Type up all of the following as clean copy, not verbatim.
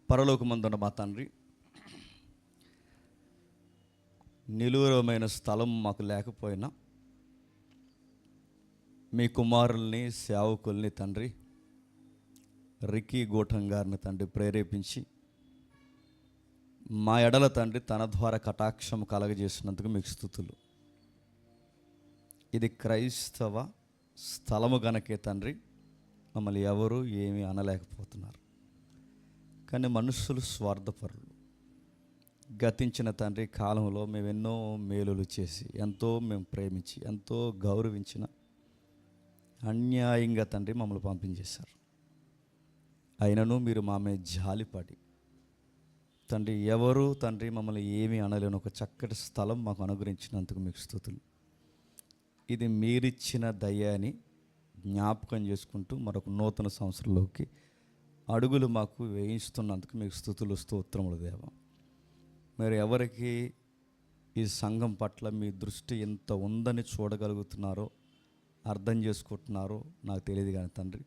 పరలోకమందున్న మా తండ్రి, నిలువరమైన స్థలం మాకు లేకపోయినా మీ కుమారుల్ని సేవకుల్ని తండ్రి రిక్కీ గోఠం గారిని తండ్రి ప్రేరేపించి మా ఎడల తండ్రి తన ద్వారా కటాక్షం కలగజేసినందుకు మీకు స్తుతులు. ఇది క్రైస్తవ స్థలము గనకే తండ్రి మమ్మల్ని ఎవరు ఏమీ అనలేకపోతున్నారు. కానీ మనుషులు స్వార్థపరులు. గతించిన తండ్రి కాలంలో మేము ఎన్నో మేలులు చేసి ఎంతో మేము ప్రేమించి ఎంతో గౌరవించిన అన్యాయంగా తండ్రి మమ్మల్ని పంపించేశారు. అయినను మీరు మా మీద జాలిపడి తండ్రి ఎవరు తండ్రి మమ్మల్ని ఏమీ అనలేని ఒక చక్కటి స్థలం మాకు అనుగ్రహించినందుకు మీకు స్తుతులు. ఇది మీరిచ్చిన దయ అని జ్ఞాపకం చేసుకుంటూ మరొక నూతన సంవత్సరంలోకి అడుగులు మాకు వేయిస్తున్నందుకు మీకు స్తుతులు స్తోత్రములు దేవా. మీరు ఎవరికి ఈ సంఘం పట్ల మీ దృష్టి ఎంత ఉందని చూడగలుగుతున్నారో అర్థం చేసుకుంటున్నారో నాకు తెలియదు, కానీ తండ్రి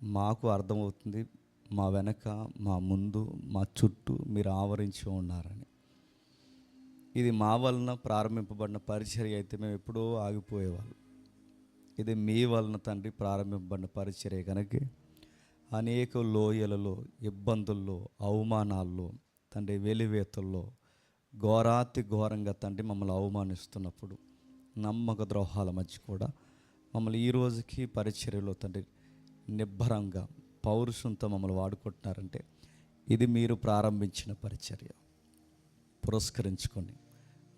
మాకు అర్థమవుతుంది. మా వెనక, మా ముందు, మా చుట్టూ మీరు ఆవరించి ఉన్నారని. ఇది మా వలన ప్రారంభింపబడిన పరిచర్య అయితే మేము ఎప్పుడో ఆగిపోయేవాళ్ళం. ఇది మీ వలన తండ్రి ప్రారంభింపబడిన పరిచర్య కనుక అనేక లోయలలో, ఇబ్బందుల్లో, అవమానాల్లో తండ్రి వెలివేతల్లో ఘోరాతి ఘోరంగా తండ్రి మమ్మల్ని అవమానిస్తున్నప్పుడు నమ్మక ద్రోహాల మధ్య కూడా మమ్మల్ని ఈ రోజుకి పరిచర్యలో తండ్రి నిబ్బరంగా పౌరుషంతో మమ్మల్ని వాడుకుంటున్నారంటే ఇది మీరు ప్రారంభించిన పరిచర్య. పురస్కరించుకొని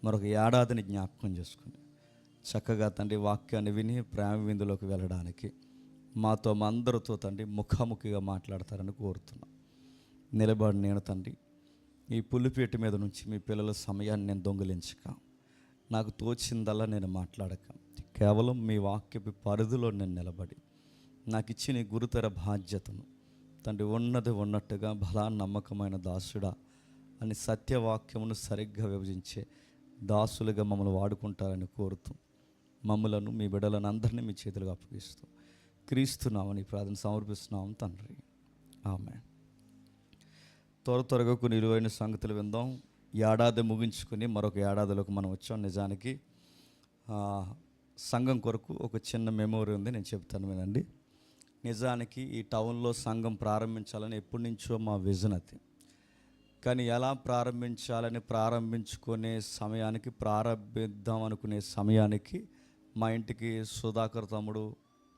మరొక ఏడాదిని జ్ఞాపకం చేసుకొని చక్కగా తండ్రి వాక్యాన్ని విని ప్రేమ విందులోకి వెళ్ళడానికి మాతో మా అందరితో తండ్రి ముఖాముఖిగా మాట్లాడతారని కోరుతున్నాం. నిలబడి నేను తండ్రి ఈ పులిపేట మీద నుంచి మీ పిల్లల సమయాన్ని నేను దొంగిలించక, నాకు తోచిందల్లా నేను మాట్లాడక, కేవలం మీ వాక్యపు పరిధిలో నేను నిలబడి నాకు ఇచ్చిన గురుతర బాధ్యతను తండ్రి ఉన్నది ఉన్నట్టుగా బలా నమ్మకమైన దాసుడా అని సత్యవాక్యమును సరిగ్గా విభజించే దాసులుగా మమ్మల్ని వాడుకుంటారని కోరుతూ మమ్మలను మీ బిడ్డలను అందరినీ మీ చేతులుగా అప్పగిస్తూ క్రీస్తున్నామని ప్రార్థన సమర్పిస్తున్నాం తండ్రి. ఆమేన్. త్వరగా కొన్ని విలువైన సంగతులు విందాం. ఏడాది ముగించుకొని మరొక ఏడాదిలోకి మనం వచ్చాం. నిజానికి సంఘం కొరకు ఒక చిన్న మెమోరీ ఉంది, నేను చెప్తాను వినండి. నిజానికి ఈ టౌన్లో సంఘం ప్రారంభించాలని ఎప్పటి నుంచో మా విజన్ అది. కానీ ఎలా ప్రారంభించాలని ప్రారంభించుకునే సమయానికి, ప్రారంభిద్దాం అనుకునే సమయానికి మా ఇంటికి సుధాకర్ తమ్ముడు,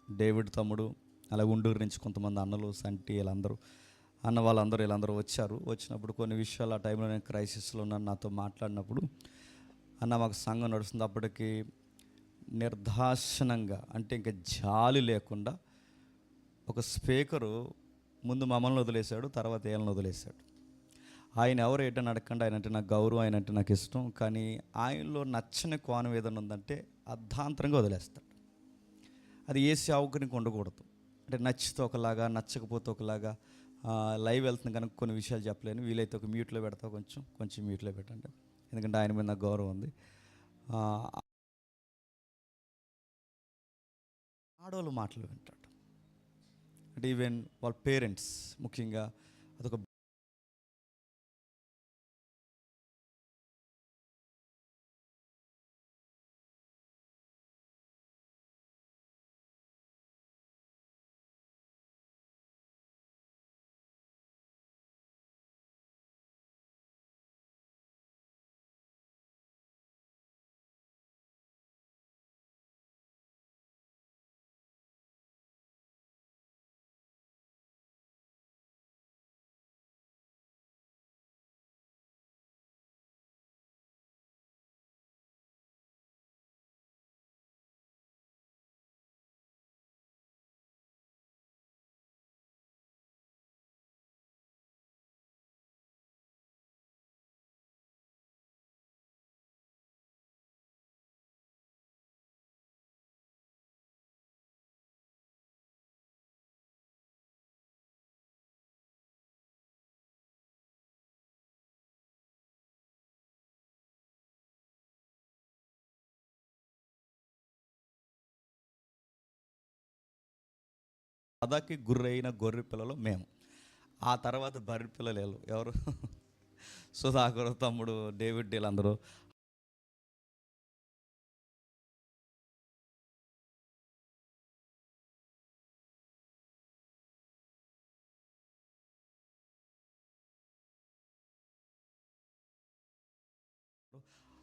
డేవిడ్ తమ్ముడు, అలాగే ఉండూరు నుంచి కొంతమంది అన్నలు, సంటి, వీళ్ళందరూ వచ్చారు. వచ్చినప్పుడు కొన్ని విషయాలు ఆ టైంలో నేను క్రైసిస్లో ఉన్నాను. నాతో మాట్లాడినప్పుడు అన్న మాకు సంఘం నడుస్తుంది. అప్పటికి నిర్దాక్షిణంగా అంటే ఇంకా జాలి లేకుండా ఒక స్పీకరు ముందు మమ్మల్ని వదిలేశాడు, తర్వాత ఏళ్ళని వదిలేశాడు. ఆయన ఎవరు ఏంటని అడగండి, ఆయన అంటే నాకు గౌరవం, ఆయన అంటే నాకు ఇష్టం. కానీ ఆయనలో నచ్చని కోణం ఏదైనా ఉందంటే అర్ధాంతరంగా వదిలేస్తాడు. అది ఏ సేవకునికి ఉండకూడదు. అంటే నచ్చితే ఒకలాగా, నచ్చకపోతే ఒకలాగా. లైవ్ వెళ్తుంది కనుక కొన్ని విషయాలు చెప్పలేను. వీలైతే ఒక మ్యూట్లో పెడతా, కొంచెం మ్యూట్లో పెట్టండి, ఎందుకంటే ఆయన మీద నాకు గౌరవం ఉంది. ఆడవాళ్ళు మాటలు వింటాడు. అంటే ఈవెన్ వాళ్ళ పేరెంట్స్ ముఖ్యంగా అదొక బాధకి గురైన గొర్రె పిల్లలు మేము. ఆ తర్వాత బర్రె పిల్లలు ఎవరు సుధాకర్ తమ్ముడు డేవిడ్ వీళ్ళందరూ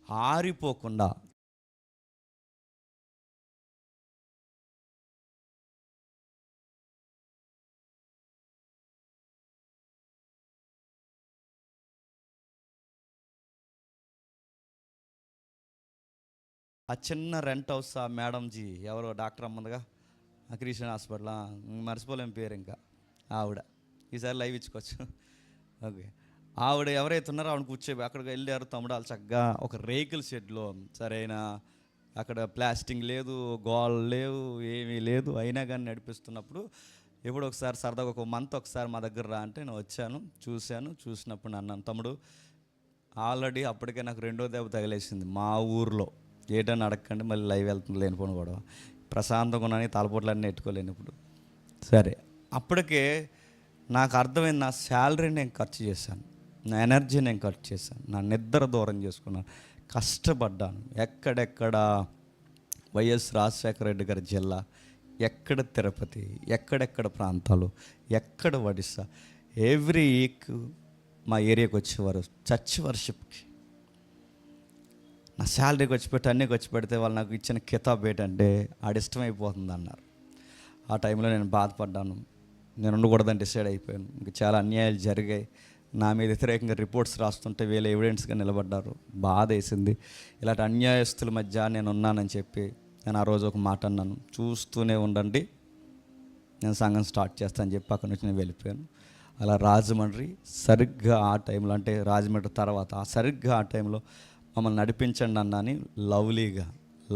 ఆరిపోకుండా ఆ చిన్న రెంట్ హౌస్ ఆ మేడంజీ ఎవరో డాక్టర్ అమ్మందిగా ఆ క్రిస్టియన్ హాస్పిటల్ మర్చిపోలేం పేరు ఇంకా ఆవిడ ఈసారి లైవ్ ఇచ్చుకోవచ్చు. ఓకే, ఆవిడ ఎవరైతే ఉన్నారో ఆవిడ కూర్చోబి అక్కడికి వెళ్ళారు తమ్ముడు. వాళ్ళు చక్కగా ఒక రేకుల షెడ్లో సరైన అక్కడ ప్లాస్టింగ్ లేదు, గోల్ లేవు, ఏమీ లేదు, అయినా కానీ నడిపిస్తున్నప్పుడు ఎప్పుడు ఒకసారి సరదాగా ఒక మంత్ ఒకసారి మా దగ్గర రా అంటే నేను వచ్చాను, చూసినప్పుడు నేను అన్నాను, తమ్ముడు ఆల్రెడీ అప్పటికే నాకు రెండో దెబ్బ తగిలేసింది మా ఊర్లో, ఏటని అడగకండి మళ్ళీ లైవ్ వెళ్తుంది లేనిపోను కూడా, ప్రశాంతంగా ఉన్నాను, తలపోట్లన్నీ నెట్టుకోలేను ఇప్పుడు. సరే, అప్పటికే నాకు అర్థమైంది, నా శాలరీ నేను ఖర్చు చేశాను, నా ఎనర్జీ నేను ఖర్చు చేశాను, నా నిద్ర దూరం చేసుకున్నాను, కష్టపడ్డాను. ఎక్కడెక్కడ వైఎస్ రాజశేఖర రెడ్డి గారి జిల్లా, ఎక్కడ తిరుపతి, ఎక్కడెక్కడ ప్రాంతాలు, ఎక్కడ ఒడిస్సా, ఎవ్రీ వీక్ మా ఏరియాకి వచ్చేవారు చర్చ్ వర్షిప్కి. నా శాలరీకి వచ్చి అన్నీ వచ్చి పెడితే వాళ్ళు నాకు ఇచ్చిన కితాబ్ ఏంటంటే ఆడిష్టమైపోతుంది అన్నారు. ఆ టైంలో నేను బాధపడ్డాను, నేను ఉండకూడదని డిసైడ్ అయిపోయాను. ఇంక చాలా అన్యాయాలు జరిగాయి, నా మీద వ్యతిరేకంగా రిపోర్ట్స్ రాస్తుంటే వీళ్ళు ఎవిడెన్స్గా నిలబడ్డారు, బాధ వేసింది. ఇలాంటి అన్యాయస్తుల మధ్య నేను ఉన్నానని చెప్పి నేను ఆ రోజు ఒక మాట అన్నాను, చూస్తూనే ఉండండి నేను సంఘం స్టార్ట్ చేస్తానని చెప్పి అక్కడి నుంచి నేను వెళ్ళిపోయాను. అలా రాజమండ్రి సరిగ్గా ఆ టైంలో, అంటే రాజమండ్రి తర్వాత సరిగ్గా ఆ టైంలో మమ్మల్ని నడిపించండి అన్నాని లవ్లీగా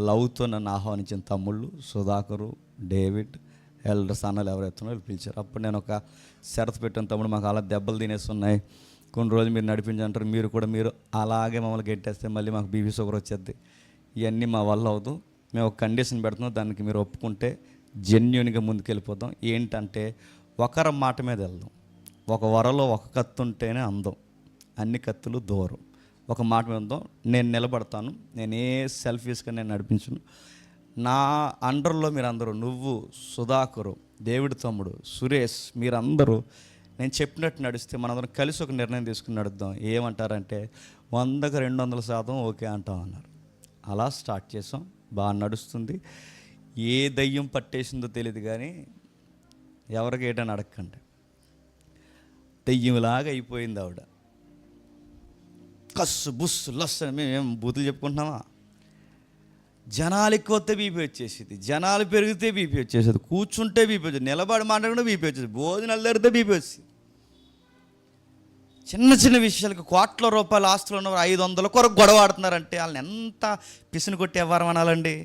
లవ్తో నన్ను ఆహ్వానించిన తమ్ముళ్ళు సుధాకరు, డేవిడ్, ఎల్డర్స్ అన్నలు ఎవరైతే వాళ్ళు పిలిచారు. అప్పుడు నేను ఒక షరతు పెట్టిన, తమ్ముడు మాకు అలా దెబ్బలు తినేస్తున్నాయి, కొన్ని రోజులు మీరు నడిపించంటారు, మీరు అలాగే మమ్మల్ని గెట్టేస్తే మళ్ళీ మాకు బీపీ షుగర్ వచ్చేది, ఇవన్నీ మా వల్ల అవదు, మేము ఒక కండిషన్ పెడుతున్నాం, దానికి మీరు ఒప్పుకుంటే జెన్యున్గా ముందుకెళ్ళిపోతాం. ఏంటంటే ఒకరి మాట మీద వెళ్దాం, ఒక వరలో ఒక కత్తి ఉంటేనే అందం, అన్ని కత్తులు దూరం, ఒక మాట మీద ఉందాం, నేను నిలబడతాను, నేను ఏ సెల్ఫీస్గా నేను నడిపించను, నా అండర్లో మీరందరూ, నువ్వు, సుధాకరు, దేవుడి తమ్ముడు, సురేష్, మీరందరూ నేను చెప్పినట్టు నడిస్తే మనందరం కలిసి ఒక నిర్ణయం తీసుకుని నడుద్దాం. ఏమంటారంటే 100కి 200% ఓకే అంటాం అన్నారు. అలా స్టార్ట్ చేసాం, బాగా నడుస్తుంది. ఏ దయ్యం పట్టేసిందో తెలియదు కానీ ఎవరికి ఏటని అడగకండి, దయ్యంలాగా అయిపోయింది ఆవిడ. కస్సు బుస్సు లస్సు మేము బూతులు చెప్పుకుంటున్నామా? జనాలు ఎక్కువ వస్తే బీపీ వచ్చేసేది, జనాలు పెరిగితే బీపీ వచ్చేసేది, కూర్చుంటే బీపీ వచ్చేది, నిలబడి మాట్లాడుకుంటే బీపీ వచ్చేది, భోజనాలు జరిగితే బీపీ వచ్చేది. చిన్న చిన్న విషయాలకు కోట్ల రూపాయల ఆస్తులు ఉన్నవారు 500 కొరకు గొడవ ఆడుతున్నారంటే వాళ్ళని ఎంత పిసిని కొట్టి ఎవరు అనాలండి?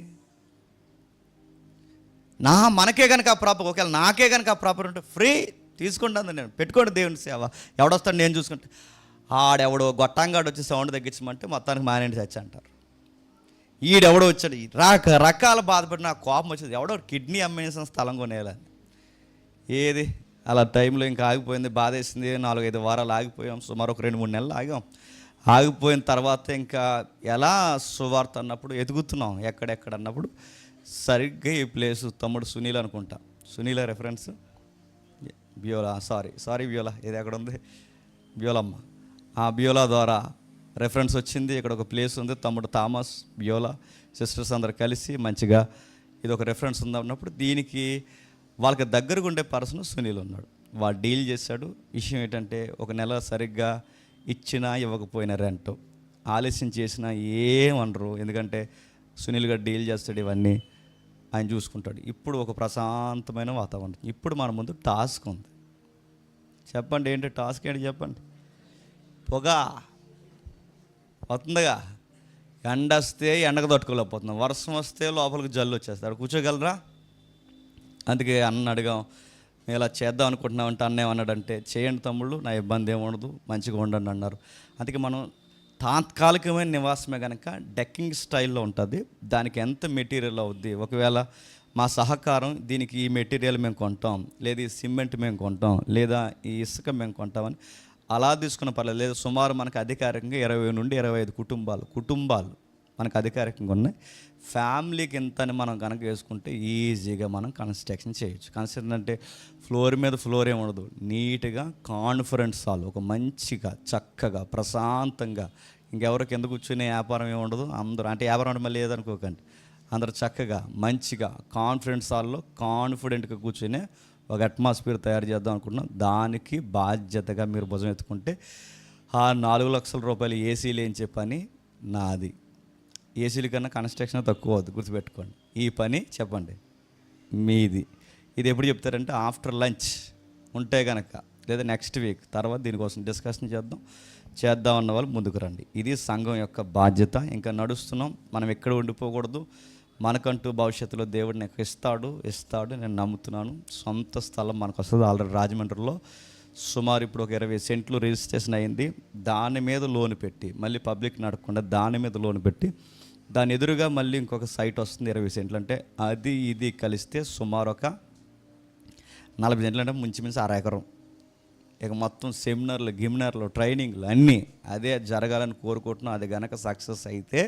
మనకే కనుక ఆ ప్రాపర్, ఒకవేళ నాకే కనుక ఆ ప్రాపర్ ఉంటే ఫ్రీ తీసుకుంటాను, నేను పెట్టుకోండి దేవుని సేవ, ఎవడొస్తాడు నేను చూసుకుంటే. ఆడెవడో గొట్టంగాడు వచ్చి సౌండ్ తగ్గించమంటే మొత్తానికి మానేంటి చచ్చి అంటారు. ఈడెవడో వచ్చాడు, రకరకాల బాధపడిన కోపం వచ్చేది, ఎవడో కిడ్నీ అమ్మేసిన స్థలం కొనేయాలని. ఏది అలా టైంలో ఇంకా ఆగిపోయింది, బాధ వేసింది. 4-5 వారాలు ఆగిపోయాం, సుమారు ఒక 2-3 నెలలు ఆగాం. ఆగిపోయిన తర్వాత ఇంకా ఎలా సువార్త అన్నప్పుడు ఎదుగుతున్నాం, ఎక్కడెక్కడ అన్నప్పుడు సరిగ్గా ఈ ప్లేసు తమ్ముడు సునీల్ అనుకుంటా, సునీల రెఫరెన్స్ బియోలా, సారీ బియోలా, ఇది ఎక్కడ ఉంది, బియోలమ్మ, ఆ బియోలా ద్వారా రెఫరెన్స్ వచ్చింది. ఇక్కడ ఒక ప్లేస్ ఉంది, తమ్ముడు థామస్, బియోలా సిస్టర్స్ అందరు కలిసి మంచిగా ఇది ఒక రెఫరెన్స్ ఉంది అన్నప్పుడు దీనికి వాళ్ళకి దగ్గరగా ఉండే పర్సన్ సునీల్ ఉన్నాడు, వాడు డీల్ చేశాడు. విషయం ఏంటంటే 1 నెల సరిగ్గా ఇచ్చినా ఇవ్వకపోయినా రెంట్ ఆలస్యం చేసినా ఏమనరు, ఎందుకంటే సునీల్ గారు డీల్ చేస్తాడు, ఇవన్నీ ఆయన చూసుకుంటాడు. ఇప్పుడు ఒక ప్రశాంతమైన వాతావరణం. ఇప్పుడు మన ముందు టాస్క్ ఉంది. చెప్పండి, ఏంటి టాస్క్ ఏంటి చెప్పండి? పొగ అవుతుందిగా, ఎండ వస్తే ఎండకు తట్టుకోలేకపోతున్నాం, వర్షం వస్తే లోపలికి జల్లు వచ్చేస్తాడు, కూర్చోగలరా? అందుకే అన్న అడిగాం, మేము ఇలా చేద్దాం అనుకుంటున్నామంటే అన్న ఏమన్నాడంటే, చేయండి తమ్ముళ్ళు, నా ఇబ్బంది ఏముండదు, మంచిగా ఉండండి అన్నారు. అందుకే మనం తాత్కాలికమైన నివాసమే కనుక డెక్కింగ్ స్టైల్లో ఉంటుంది, దానికి ఎంత మెటీరియల్ అవుద్ది, ఒకవేళ మా సహకారం దీనికి ఈ మెటీరియల్ మేము కొంటాం, లేదా ఈ సిమెంట్ మేము కొంటాం, లేదా ఈ ఇసుక మేము కొంటామని అలా తీసుకున్న పర్లేదు. లేదా సుమారు మనకు అధికారికంగా 20 నుండి 25 కుటుంబాలు మనకు అధికారికంగా ఉన్నాయి. ఫ్యామిలీకి ఎంత అని మనం కనుక వేసుకుంటే ఈజీగా మనం కన్స్ట్రక్షన్ చేయొచ్చు. కన్స్ట్రక్షన్ అంటే ఫ్లోర్ మీద ఫ్లోర్ ఏమి ఉండదు, నీట్గా కాన్ఫరెన్స్ హాల్, ఒక మంచిగా చక్కగా ప్రశాంతంగా, ఇంకెవరు కింద కూర్చునే వ్యాపారం ఏమి ఉండదు. అందరూ అంటే వ్యాపారం అంటే మళ్ళీ ఏదనుకోకండి, అందరూ చక్కగా మంచిగా కాన్ఫరెన్స్ హాల్లో కాన్ఫిడెంట్గా కూర్చునే ఒక అట్మాస్ఫియర్ తయారు చేద్దాం అనుకుంటున్నాం. దానికి బాధ్యతగా మీరు భుజం ఎత్తుకుంటే ఆ 4 లక్షల రూపాయలు ఏసీలు ఏం చెప్పని నాది. ఏసీల కన్నా కన్స్ట్రక్షన్ తక్కువ అవుతుంది, గుర్తుపెట్టుకోండి. ఈ పని చెప్పండి మీది. ఇది ఎప్పుడు చెప్తారంటే ఆఫ్టర్ లంచ్ ఉంటే కనుక, లేదా నెక్స్ట్ వీక్ తర్వాత దీనికోసం డిస్కషన్ చేద్దాం అన్న వాళ్ళు ముందుకు రండి. ఇది సంఘం యొక్క బాధ్యత. ఇంకా నడుస్తున్నాం, మనం ఎక్కడ ఉండిపోకూడదు. మనకంటూ భవిష్యత్తులో దేవుడిని ఇస్తాడు నేను నమ్ముతున్నాను. సొంత స్థలం మనకు వస్తుంది. ఆల్రెడీ రాజమండ్రిలో సుమారు ఇప్పుడు ఒక 20 సెంట్లు రిజిస్ట్రేషన్ అయింది. దాని మీద లోన్ పెట్టి, మళ్ళీ పబ్లిక్ నడకుండా దాని మీద లోన్ పెట్టి, దాని ఎదురుగా మళ్ళీ ఇంకొక సైట్ వస్తుంది 20 సెంట్లు. అంటే అది ఇది కలిస్తే సుమారు ఒక 40 సెంట్లు, అంటే మించి 1/2 ఎకరం. ఇక మొత్తం సెమినార్లు ట్రైనింగ్లు అన్నీ అదే జరగాలని కోరుకుంటున్నాం. అది కనుక సక్సెస్ అయితే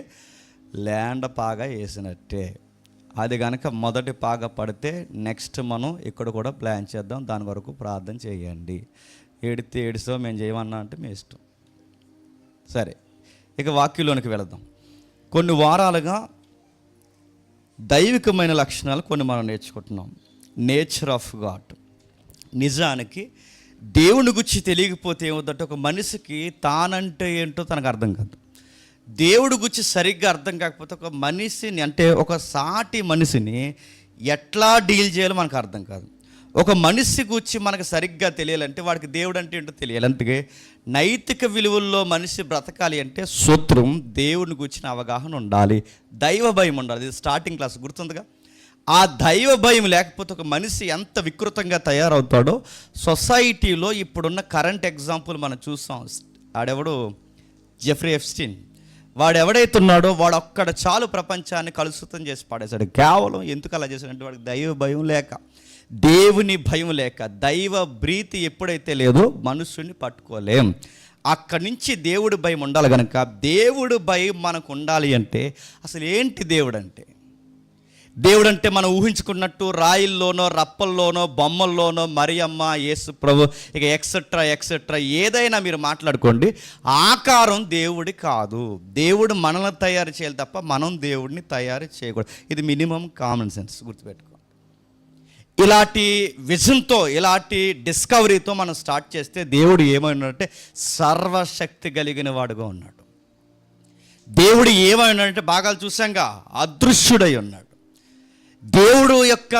ల్యాండ్ పాగా వేసినట్టే. అది కనుక మొదటి పాగా పడితే నెక్స్ట్ మనం ఇక్కడ కూడా ప్లాన్ చేద్దాం. దాని వరకు ప్రార్థన చేయండి. ఏడిసో మేము చేయమన్నా అంటే మీ ఇష్టం. సరే, ఇక వాక్యంలోనికి వెళదాం. కొన్ని వారాలుగా దైవికమైన లక్షణాలు కొన్ని మనం నేర్చుకుంటున్నాం. Nature of God. నిజానికి దేవుని గురించి తెలియకపోతే ఏమవుతుందంటే, ఒక మనిషికి తానంటే ఏంటో తనకు అర్థం కాదు. దేవుడి గురించి సరిగ్గా అర్థం కాకపోతే ఒక మనిషిని, అంటే ఒక సాటి మనిషిని ఎట్లా డీల్ చేయాలో మనకు అర్థం కాదు. ఒక మనిషి గురించి మనకు సరిగ్గా తెలియాలంటే వాడికి దేవుడు అంటే ఏంటో తెలియాలి. అందుకే నైతిక విలువల్లో మనిషి బ్రతకాలి అంటే సూత్రం దేవుని గురించిన అవగాహన ఉండాలి, దైవ భయం ఉండాలి. ఇది స్టార్టింగ్ క్లాస్ గుర్తుందిగా. ఆ దైవ భయం లేకపోతే ఒక మనిషి ఎంత వికృతంగా తయారవుతాడో. సొసైటీలో ఇప్పుడున్న కరెంట్ ఎగ్జాంపుల్ మనం చూసాం. ఆడెవడు, జెఫ్రీ ఎప్స్టీన్. వాడు ఎవడైతే ఉన్నాడో వాడు ఒక్కడ చాలు ప్రపంచాన్ని కలుషితం చేసి పడేశాడు. కేవలం ఎందుకు అలా చేశాడంటే వాడికి దైవ భయం లేక, దేవుని భయం లేక. దైవ ప్రీతి ఎప్పుడైతే లేదో మనుషుని పట్టుకోలేం. అక్కడి నుంచి దేవుడి భయం ఉండాలి. కనుక దేవుడు భయం మనకు ఉండాలి అంటే అసలు ఏంటి దేవుడు అంటే? దేవుడు అంటే మనం ఊహించుకున్నట్టు రాయిల్లోనో రప్పల్లోనో బొమ్మల్లోనో మరియమ్మ, యేసు ప్రభు, ఇక ఎక్సెట్రా ఏదైనా మీరు మాట్లాడుకోండి, ఆకారం దేవుడి కాదు. దేవుడు మనల్ని తయారు చేయాలి తప్ప మనం దేవుడిని తయారు చేయకూడదు. ఇది మినిమం కామన్ సెన్స్, గుర్తుపెట్టుకో. ఇలాంటి విజన్తో, ఇలాంటి డిస్కవరీతో మనం స్టార్ట్ చేస్తే దేవుడు ఏమైనాడంటే సర్వశక్తి కలిగిన వాడుగా ఉన్నాడు. దేవుడు ఏమైనాడంటే బాగా చూసాంగా, అదృశ్యుడై ఉన్నాడు. దేవుడు యొక్క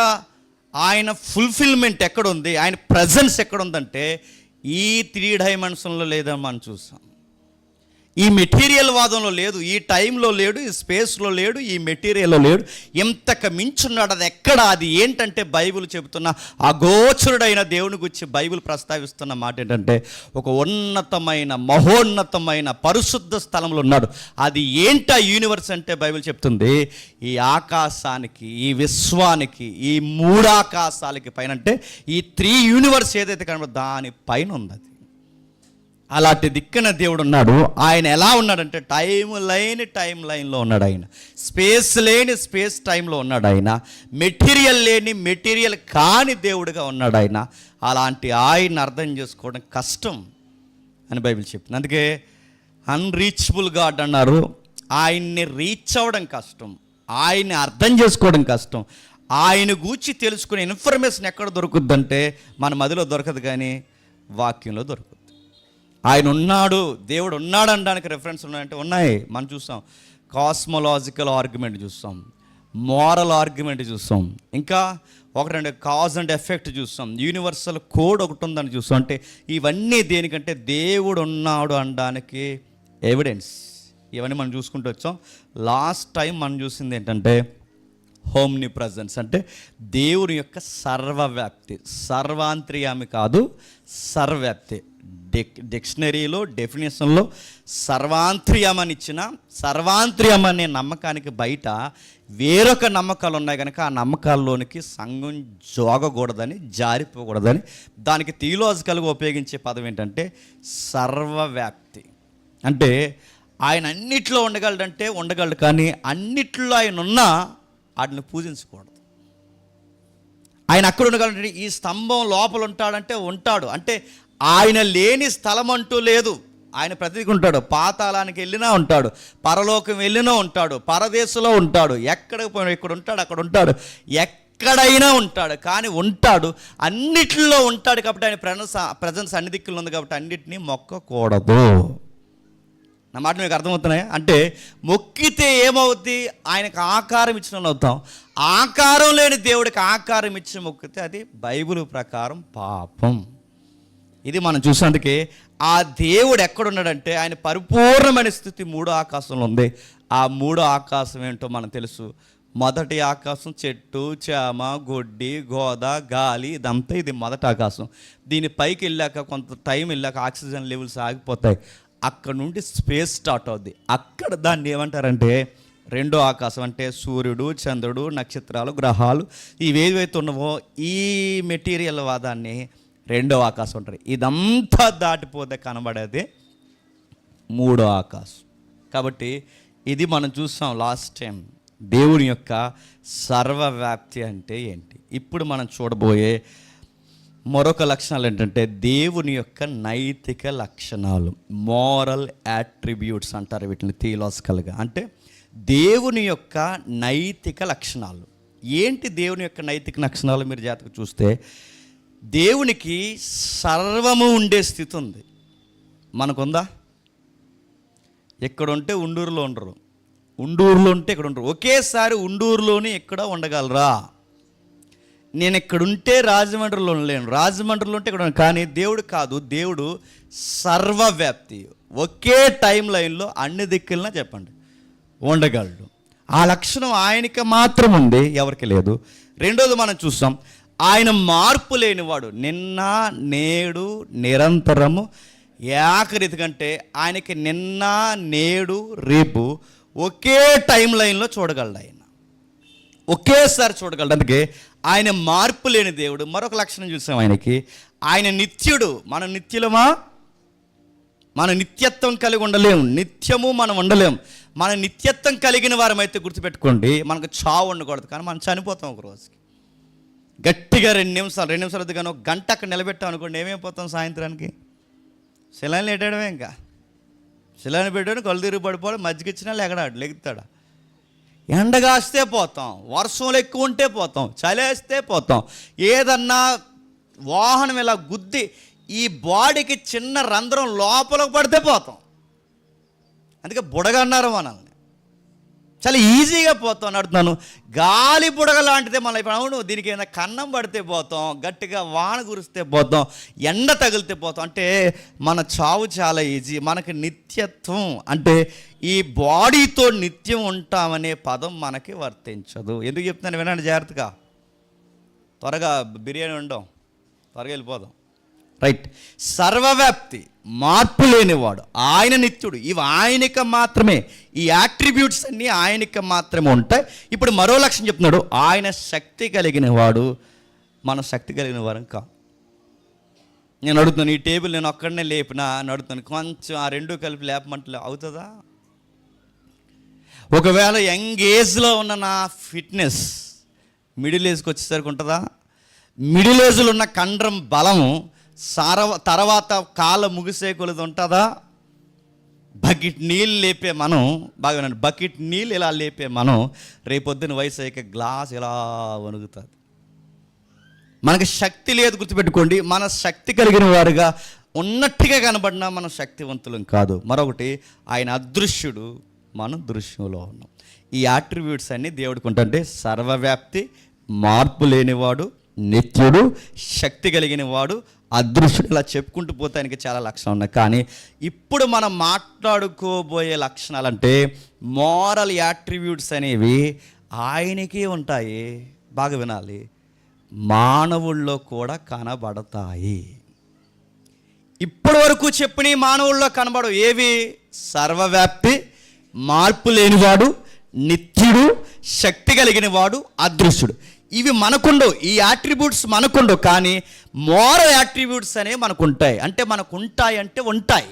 ఆయన ఫుల్ఫిల్మెంట్ ఎక్కడుంది, ఆయన ప్రజెన్స్ ఎక్కడుందంటే ఈ 3 డైమెన్షన్లో లేదని మనం చూసాం. ఈ మెటీరియల్ వాదంలో లేదు, ఈ టైంలో లేడు, ఈ స్పేస్లో లేడు, ఈ మెటీరియల్లో లేడు. ఎంతకు మించున్నాడు. అది ఎక్కడ, అది ఏంటంటే బైబిల్ చెబుతున్న అగోచరుడైన దేవుని గురించి బైబిల్ ప్రస్తావిస్తున్న మాట ఏంటంటే ఒక ఉన్నతమైన మహోన్నతమైన పరిశుద్ధ స్థలంలో ఉన్నాడు. అది ఏంటా యూనివర్స్ అంటే బైబిల్ చెప్తుంది ఈ ఆకాశానికి, ఈ విశ్వానికి, ఈ 3 ఆకాశాలకి పైన, అంటే ఈ 3 యూనివర్స్ ఏదైతే కనబడో దాని పైన ఉంది. అది అలాంటి దిక్కున దేవుడు ఉన్నాడు. ఆయన ఎలా ఉన్నాడంటే టైం లైన్లో ఉన్నాడు. ఆయన స్పేస్ లేని స్పేస్ టైంలో ఉన్నాడు. ఆయన మెటీరియల్ లేని మెటీరియల్ కాని దేవుడిగా ఉన్నాడు ఆయన. అలాంటి ఆయన అర్థం చేసుకోవడం కష్టం అని బైబిల్ చెప్తుంది. అందుకే అన్రీచబుల్ గాడ్ అన్నారు. ఆయన్ని రీచ్ అవ్వడం కష్టం, ఆయన్ని అర్థం చేసుకోవడం కష్టం. ఆయన గూర్చి తెలుసుకునే ఇన్ఫర్మేషన్ ఎక్కడ దొరుకుద్దంటే మన మదిలో దొరకదు, కానీ వాక్యంలో దొరుకుతుంది. ఆయన ఉన్నాడు, దేవుడు ఉన్నాడు అనడానికి రెఫరెన్స్ ఉన్నాయంటే ఉన్నాయి. మనం చూస్తాం కాస్మోలాజికల్ ఆర్గ్యుమెంట్ చూస్తాం, మోరల్ ఆర్గ్యుమెంట్ చూస్తాం, ఇంకా 1-2 కాజ్ అండ్ ఎఫెక్ట్ చూస్తాం, యూనివర్సల్ కోడ్ ఒకటి ఉందని చూస్తాం. అంటే ఇవన్నీ దేనికంటే దేవుడు ఉన్నాడు అనడానికి ఎవిడెన్స్. ఇవన్నీ మనం చూసుకుంటూ వచ్చాం. లాస్ట్ టైం మనం చూసింది ఏంటంటే హోమ్ని ప్రజెన్స్, అంటే దేవుని యొక్క సర్వవ్యాప్తి. సర్వాంతర్యామి కాదు, సర్వవ్యాప్తి. డిక్షనరీలో డెఫినేషన్లో సర్వాంతర్యం అని ఇచ్చిన సర్వాంతర్యం అనే నమ్మకానికి బయట వేరొక నమ్మకాలు ఉన్నాయి కనుక ఆ నమ్మకాల్లోనికి సంఘం జోగకూడదని, జారిపోకూడదని దానికి థియలాజికల్గా ఉపయోగించే పదం ఏంటంటే సర్వవ్యాప్తి. అంటే ఆయన అన్నిట్లో ఉండగలడంటే ఉండగలడు, కానీ అన్నిట్లో ఆయన ఉన్నా వాటిని పూజించకూడదు. ఆయన అక్కడ ఉండగలంటే ఈ స్తంభం లోపల ఉంటాడంటే ఉంటాడు, అంటే ఆయన లేని స్థలం అంటూ లేదు. ఆయన ప్రతిదిగా ఉంటాడు. పాతాళానికి వెళ్ళినా ఉంటాడు, పరలోకం వెళ్ళినా ఉంటాడు, పరదేశంలో ఉంటాడు, ఎక్కడికి పోయినా ఇక్కడ ఉంటాడు, అక్కడ ఉంటాడు, ఎక్కడైనా ఉంటాడు, కానీ ఉంటాడు, అన్నిటిలో ఉంటాడు. కాబట్టి ఆయన ప్రజెన్స్ అన్ని దిక్కులు ఉంది కాబట్టి అన్నిటినీ మొక్కకూడదు. నా మాట మీకు అర్థమవుతున్నాయా? అంటే మొక్కితే ఏమవుద్ది? ఆయనకు ఆకారం ఇచ్చిన అవుతాం. ఆకారం లేని దేవుడికి ఆకారం ఇచ్చి మొక్కితే అది బైబిల్ ప్రకారం పాపం. ఇది మనం చూసినందుకే ఆ దేవుడు ఎక్కడున్నాడంటే ఆయన పరిపూర్ణమైన స్థితి మూడో ఆకాశంలో ఉంది. ఆ మూడో ఆకాశం ఏంటో మనకు తెలుసు. మొదటి ఆకాశం చెట్టు, చేమ, గొడ్డి, గోద, గాలి, ఇదంతా ఇది మొదటి ఆకాశం. దీని పైకి వెళ్ళాక కొంత టైం వెళ్ళాక ఆక్సిజన్ లెవెల్స్ ఆగిపోతాయి. అక్కడ నుండి స్పేస్ స్టార్ట్ అవుద్ది. అక్కడ దాన్ని ఏమంటారంటే రెండో ఆకాశం. అంటే సూర్యుడు, చంద్రుడు, నక్షత్రాలు, గ్రహాలు ఇవేవైతే ఉన్నావో ఈ మెటీరియల్ వాదాన్ని రెండో ఆకాశం అంటారు. ఇదంతా దాటిపోతే కనబడేది మూడో ఆకాశం. కాబట్టి ఇది మనం చూసాం లాస్ట్ టైం దేవుని యొక్క సర్వవ్యాప్తి అంటే ఏంటి. ఇప్పుడు మనం చూడబోయే మరొక లక్షణాలు ఏంటంటే దేవుని యొక్క నైతిక లక్షణాలు, మోరల్ యాట్రిబ్యూట్స్ అంటారు వీటిని థియలాజికల్గా. అంటే దేవుని యొక్క నైతిక లక్షణాలు ఏంటి? దేవుని యొక్క నైతిక లక్షణాలు మీరు జాగ్రత్తగా చూస్తే దేవునికి సర్వము ఉండే స్థితి ఉంది. మనకుందా? ఎక్కడ ఉంటే ఉండూరులో ఉండరు, ఉండూరులో ఉంటే ఇక్కడ ఉండరు. ఒకేసారి ఉండూరులోని ఎక్కడ ఉండగలరా? నేను ఎక్కడుంటే రాజమండ్రిలో ఉండలేను, రాజమండ్రిలో ఉంటే ఇక్కడ, కానీ దేవుడు కాదు. దేవుడు సర్వవ్యాప్తి. ఒకే టైం లైన్లో అన్ని దిక్కులన చెప్పండి ఉండగలడు. ఆ లక్షణం ఆయనకి మాత్రం ఉంది, ఎవరికి లేదు. రెండోది మనం చూస్తాం, ఆయన మార్పు లేనివాడు. నిన్న, నేడు, నిరంతరము ఏకరీతి కంటే ఆయనకి నిన్న, నేడు, రేపు ఒకే టైం లైన్లో చూడగలడు. ఆయన ఒకేసారి చూడగలడు. అందుకే ఆయన మార్పు లేని దేవుడు. మరొక లక్షణం చూసాం ఆయనకి, ఆయన నిత్యుడు. మనం నిత్యులమా? మన నిత్యత్వం కలిగి ఉండలేము, నిత్యము మనం ఉండలేము. మన నిత్యత్వం కలిగిన వారమైతే గుర్తుపెట్టుకోండి, మనకు చావు ఉండకూడదు, కానీ మనం చనిపోతాం ఒక రోజుకి. గట్టిగా 2 నిమిషాలు వద్దుగాను గంట అక్కడ నిలబెట్టాం అనుకోండి, ఏమైపోతాం? సాయంత్రానికి శిలాన్ని పెట్టడమే. ఇంకా శిలాన్ని పెట్టాడు, కళ్ళు తిరిగి పడిపోవడం, మజ్జిగ ఇచ్చినా లెగుతాడా? ఎండగాస్తే పోతాం, వర్షంలో ఎక్కువ ఉంటే పోతాం, చలేస్తే పోతాం. ఏదన్నా వాహనం ఇలా గుద్ది ఈ బాడీకి చిన్న రంధ్రం లోపలికి పడితే పోతాం. అందుకే బుడగ అన్నారు మనల్ని. చాలా ఈజీగా పోతాం నడుతున్నాను. గాలి బుడగ లాంటిదే మన ఇప్పుడు. అవును, దీనికి ఏదైనా కన్నం పడితే పోతాం, గట్టిగా వాన కురిస్తే పోతాం, ఎండ తగిలితే పోతాం. అంటే మన చావు చాలా ఈజీ. మనకి నిత్యత్వం అంటే ఈ బాడీతో నిత్యం ఉంటామనే పదం మనకి వర్తించదు. ఎందుకు చెప్తున్నాను వినండి జాగ్రత్తగా. త్వరగా బిర్యానీ వండాం, త్వరగా వెళ్ళిపోదాం. రైట్. సర్వవ్యాప్తి, మార్పు లేనివాడు, ఆయన నిత్యుడు. ఇవి ఆయనకి మాత్రమే. ఈ యాట్రిబ్యూట్స్ అన్నీ ఆయనకి మాత్రమే ఉంటాయి. ఇప్పుడు మరో లక్షణం చెప్తున్నాడు, ఆయన శక్తి కలిగిన వాడు. మన శక్తి కలిగిన వారం కా. నేను అడుగుతున్నాను, ఈ టేబుల్ నేను ఒక్కడనే లేపినా నడుతున్నాను, కొంచెం ఆ రెండు కలిపి లేపమంటే అవుతుందా? ఒకవేళ యంగ్ ఏజ్లో ఉన్న నా ఫిట్నెస్ మిడిల్ ఏజ్కి వచ్చేసరికి ఉంటుందా? మిడిల్ ఏజ్లో ఉన్న కండరం బలము తర్వాత కాళ్ళ ముగిసే కొలది ఉంటుందా? బకెట్ నీళ్ళు లేపే మనం, బాగా బకెట్ నీళ్ళు ఇలా లేపే మనం రేపొద్దున వయసు అయ్యాక గ్లాస్ ఇలా వణుకుతుంది. మనకి శక్తి లేదు, గుర్తుపెట్టుకోండి. మన శక్తి కలిగిన వారుగా ఉన్నట్టుగా కనబడినా మనం శక్తివంతులం కాదు. మరొకటి, ఆయన అదృశ్యుడు, మనం దృశ్యంలో ఉన్నాం. ఈ యాట్రిబ్యూట్స్ అన్నీ దేవుడికి ఉంటుంటే సర్వవ్యాప్తి, మార్పు లేనివాడు, నిత్యుడు, శక్తి కలిగిన వాడు, అదృశ్యుడు. ఇలా చెప్పుకుంటూ పోతే ఆయనకి చాలా లక్షణాలు ఉన్నాయి. కానీ ఇప్పుడు మనం మాట్లాడుకోబోయే లక్షణాలు అంటే మోరల్ యాట్రిబ్యూట్స్ అనేవి ఆయనకే ఉంటాయి. బాగా వినాలి, మానవుల్లో కూడా కనబడతాయి. ఇప్పటి వరకు చెప్పిన మానవుల్లో కనబడవు. ఏవి? సర్వవ్యాప్తి, మార్పు లేనివాడు, నిత్యుడు, శక్తి కలిగిన వాడు, అదృశ్యుడు. ఇవి మనకుండవు, ఈ యాట్రిబ్యూట్స్ మనకుండవు. కానీ మోరల్ యాట్రిబ్యూట్స్ అనేవి మనకుంటాయి. అంటే మనకుంటాయి అంటే ఉంటాయి.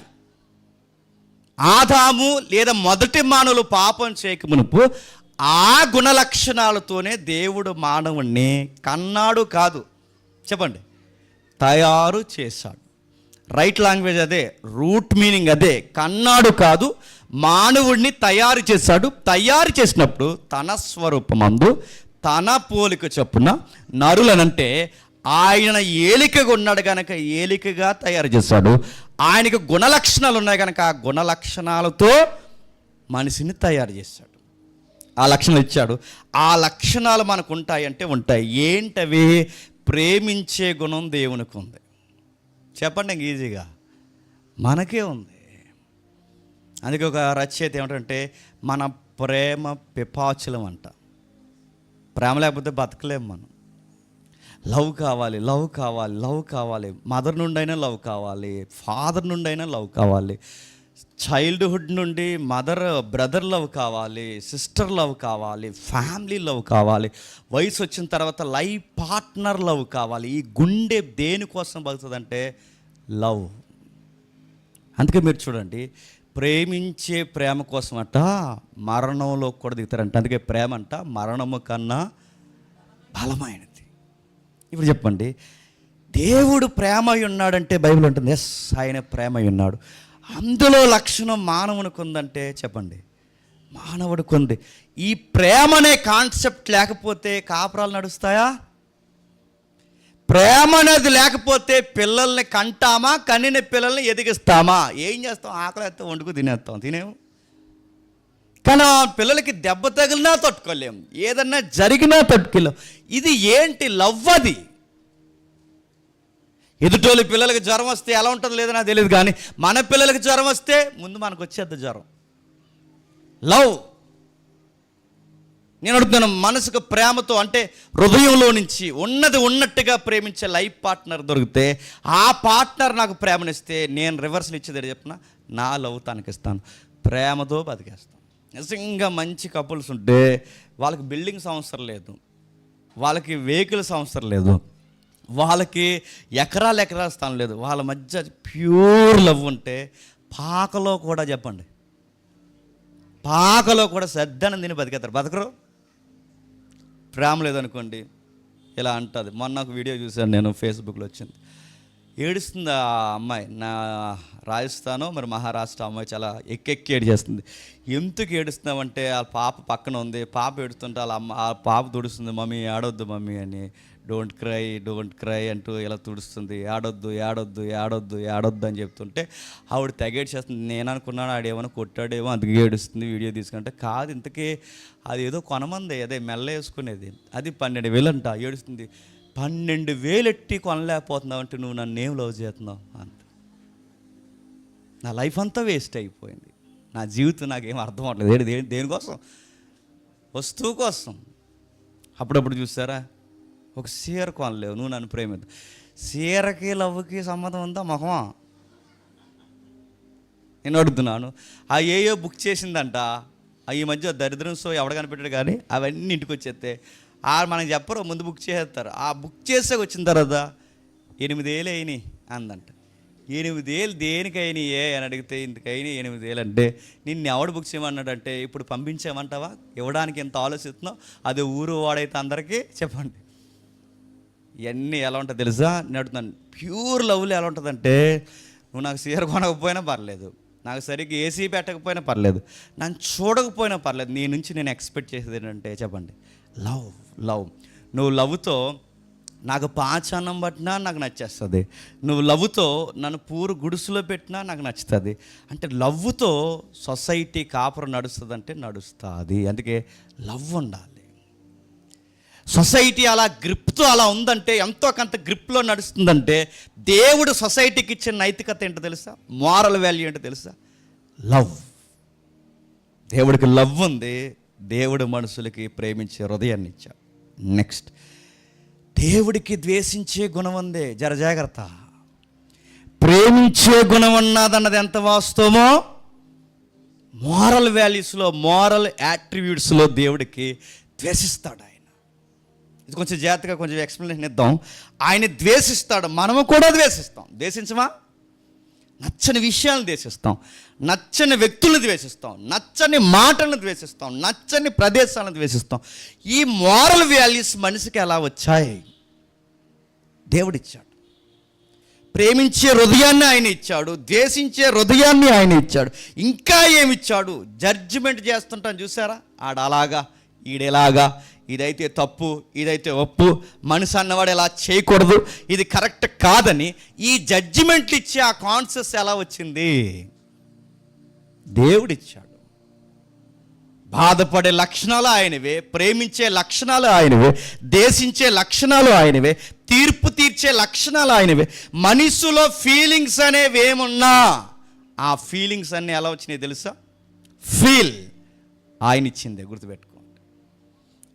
ఆదాము లేదా మొదటి మానవులు పాపం చేయక మునుపు ఆ గుణ లక్షణాలతోనే దేవుడు మానవుణ్ణి కన్నాడు కాదు, చెప్పండి, తయారు చేశాడు. రైట్ లాంగ్వేజ్ అదే, రూట్ మీనింగ్ అదే. కన్నాడు కాదు, మానవుడిని తయారు చేశాడు. తయారు చేసినప్పుడు తన స్వరూపమందు తన పోలిక చొప్పున నరులనంటే ఆయన ఏలికగా ఉన్నాడు కనుక ఏలికగా తయారు చేశాడు. ఆయనకు గుణలక్షణాలు ఉన్నాయి కనుక ఆ గుణలక్షణాలతో మనిషిని తయారు చేశాడు. ఆ లక్షణాలు ఇచ్చాడు. ఆ లక్షణాలు మనకు ఉంటాయి అంటే ఉంటాయి. ఏంటవి? ప్రేమించే గుణం దేవునికి ఉంది. చెప్పండి ఇంక ఈజీగా, మనకే ఉంది. అందుకే ఒక రచయిత ఏమిటంటే మన ప్రేమ పిపాచులం అంట. ప్రేమ లేకపోతే బతకలేము మనం. లవ్ కావాలి, లవ్ కావాలి, లవ్ కావాలి. మదర్ నుండి అయినా లవ్ కావాలి, ఫాదర్ నుండి అయినా లవ్ కావాలి, చైల్డ్హుడ్ నుండి మదర్ బ్రదర్ లవ్ కావాలి, సిస్టర్ లవ్ కావాలి, ఫ్యామిలీ లవ్ కావాలి, వయసు వచ్చిన తర్వాత లైఫ్ పార్ట్నర్ లవ్ కావాలి. ఈ గుండె దేనికోసం బతుకుతుందంటే లవ్. అందుకే మీరు చూడండి, ప్రేమించే ప్రేమ కోసం అట మరణంలో కూడా దిగుతారంట. అందుకే ప్రేమ అంట మరణము కన్నా బలమైనది. ఇప్పుడు చెప్పండి, దేవుడు ప్రేమ ఉన్నాడంటే బైబిల్ ఉంటుంది ఎస్ ఆయన ప్రేమ ఉన్నాడు. అందులో లక్షణం మానవునికి ఉందంటే చెప్పండి, మానవుడికి ఉంది. ఈ ప్రేమ అనే కాన్సెప్ట్ లేకపోతే కాపురాలు నడుస్తాయా? ప్రేమ అనేది లేకపోతే పిల్లల్ని కంటామా? కనిన పిల్లల్ని ఎదిగిస్తామా? ఏం చేస్తాం? ఆకలి వేస్తాం, వండుకు తినేస్తాం, తినేము. కానీ పిల్లలకి దెబ్బ తగిలినా తట్టుకోలేము, ఏదన్నా జరిగినా తట్టుకోలేము. ఇది ఏంటి? లవ్. అది ఎదుటోళ్ళ పిల్లలకి జ్వరం వస్తే ఎలా ఉంటుందో లేదో నాకు తెలియదు, కానీ మన పిల్లలకి జ్వరం వస్తే ముందు మనకు వచ్చేది జ్వరం. లవ్. నేను అడుగుతున్నాను, మనసుకు ప్రేమతో అంటే హృదయంలో నుంచి ఉన్నది ఉన్నట్టుగా ప్రేమించే లైఫ్ పార్ట్నర్ దొరికితే ఆ పార్ట్నర్ నాకు ప్రేమనిస్తే నేను రివర్సల్ ఇచ్చేది చెప్పిన నా లవ్ తనకి ఇస్తాను, ప్రేమతో బతికేస్తాను. నిజంగా మంచి కపుల్స్ ఉంటే వాళ్ళకి బిల్డింగ్స్ అవసరం లేదు, వాళ్ళకి వెహికల్స్ అవసరం లేదు, వాళ్ళకి ఎకరాల స్థలం లేదు. వాళ్ళ మధ్య ప్యూర్ లవ్ ఉంటే పాకలో కూడా చెప్పండి, పాకలో కూడా శ్రద్ధను తిని బతికేస్తారు. బతకరు. ప్రేమ లేదనుకోండి ఇలా అంటుంది. మొన్న ఒక వీడియో చూశాను నేను, ఫేస్బుక్లో వచ్చింది. ఏడుస్తుంది ఆ అమ్మాయి. నా రాజస్థానో మరి మహారాష్ట్ర అమ్మాయి చాలా ఎక్కెక్కి ఏడు చేస్తుంది. ఎందుకు ఏడుస్తున్నామంటే ఆ పాప పక్కన ఉంది, పాప ఏడుస్తుంటే ఆ పాప తుడుస్తుంది, మమ్మీ ఆడొద్దు మమ్మీ అని, డోంట్ క్రై అంటూ ఇలా తుడుస్తుంది. ఆడొద్దు ఏడొద్దు ఏడొద్దు ఏడొద్దు అని చెప్తుంటే ఆవిడ తెగేడు చేస్తుంది. నేను అనుకున్నాను ఆడేమో కొట్టాడేమో అందుకే ఏడుస్తుంది వీడియో తీసుకుంటే. కాదు, ఇంతకీ అది ఏదో కొనమంది, అదే మెల్ల వేసుకునేది, అది 12,000 అంట. ఏడుస్తుంది, 12,000 ఎట్టి కొనలేకపోతున్నావు అంటే నువ్వు నన్ను ఏం లవ్ చేస్తున్నావు అంత. నా లైఫ్ అంతా వేస్ట్ అయిపోయింది, నా జీవితం నాకేం అర్థం అవ్వట్లేదు. దేనికోసం? వస్తువు కోసం. అప్పుడప్పుడు చూసారా, ఒక చీర కొనలేవు, నువ్వు నన్ను ప్రేమిద్దు. చీరకి లవ్కి సంబంధం ఉందా? మొహమా. నేను అడుగుతున్నాను, ఆ ఏయో బుక్ చేసిందంట, ఈ మధ్య దరిద్రం సో ఎవడ కనిపెట్టాడు కానీ అవన్నీ ఇంటికి వచ్చేస్తే మనకు చెప్పరు, ముందు బుక్ చేసేస్తారు. ఆ బుక్ చేసే వచ్చిన తర్వాత 8,000 అయినాయి అందంట. 8,000 దేనికైనాయి అని అడిగితే ఇంతకైనా 8,000 అంటే నిన్ను ఎవడు బుక్ చేయమన్నాడంటే ఇప్పుడు పంపించామంటావా? ఇవ్వడానికి ఎంత ఆలోచిస్తున్నావు? అది ఊరు వాడైతే అందరికీ చెప్పండి. ఇవన్నీ ఎలా ఉంటుంది తెలుసా? నేను అడుగుతున్నాను, ప్యూర్ లవ్లో ఎలా ఉంటుందంటే నువ్వు నాకు చీర కొనకపోయినా పర్లేదు, నాకు సరిగ్గా ఏసీ పెట్టకపోయినా పర్లేదు, నన్ను చూడకపోయినా పర్లేదు, నీ నుంచి నేను ఎక్స్పెక్ట్ చేసేది ఏంటంటే చెప్పండి లవ్. నువ్వు లవ్తో నాకు పాచాన్నం పట్టినా నాకు నచ్చేస్తుంది, నువ్వు లవ్తో నన్ను పూరు గుడుసులో పెట్టినా నాకు నచ్చుతుంది. అంటే లవ్తో సొసైటీ కాపురం నడుస్తుంది అంటే నడుస్తుంది. అందుకే లవ్ ఉండాలి. సొసైటీ అలా గ్రిప్తో అలా ఉందంటే, ఎంతో కొంత గ్రిప్లో నడుస్తుందంటే దేవుడు సొసైటీకి ఇచ్చిన నైతికత ఏంటో తెలుసా? మోరల్ వాల్యూ ఏంటో తెలుసా? లవ్. దేవుడికి లవ్ ఉంది, దేవుడు మనుషులకి ప్రేమించే హృదయాన్ని ఇచ్చాడు. నెక్స్ట్, దేవుడికి ద్వేషించే గుణం ఉంది. జాగ్రత్త. ప్రేమించే గుణం ఉన్నదన్నది ఎంత వాస్తవమో మోరల్ వాల్యూస్లో, మోరల్ యాట్రిబ్యూట్స్లో దేవుడికి ద్వేషిస్తాడు ఆయన. ఇది కొంచెం జాగ్రత్తగా కొంచెం ఎక్స్ప్లెనేషన్ ఇద్దాం. ఆయన ద్వేషిస్తాడు, మనము కూడా ద్వేషిస్తాం. ద్వేషించమా? నచ్చని విషయాలను ద్వేషిస్తాం, నచ్చని వ్యక్తులను ద్వేషిస్తాం, నచ్చని మాటలను ద్వేషిస్తాం, నచ్చని ప్రదేశాలను ద్వేషిస్తాం. ఈ మోరల్ వాల్యూస్ మనిషికి ఎలా వచ్చాయి? దేవుడిచ్చాడు. ప్రేమించే హృదయాన్ని ఆయన ఇచ్చాడు, ద్వేషించే హృదయాన్ని ఆయన ఇచ్చాడు. ఇంకా ఏమిచ్చాడు? జడ్జిమెంట్ చేస్తుంటాం చూసారా, ఆడలాగా ఈడెలాగా, ఇదైతే తప్పు ఇదైతే ఒప్పు, మనిషి అన్నవాడు ఎలా చేయకూడదు, ఇది కరెక్ట్ కాదని ఈ జడ్జిమెంట్లు ఇచ్చే ఆ కాన్షియస్ ఎలా వచ్చింది? దేవుడిచ్చాడు. బాధపడే లక్షణాలు ఆయనవే, ప్రేమించే లక్షణాలు ఆయనవే, దేశించే లక్షణాలు ఆయనవే, తీర్పు తీర్చే లక్షణాలు ఆయనవే. మనిషిలో ఫీలింగ్స్ అనేవి ఏమున్నా ఆ ఫీలింగ్స్ అన్నీ ఎలా వచ్చినాయి తెలుసా? ఫీల్ ఆయన ఇచ్చిందే, గుర్తుపెట్టుకోండి.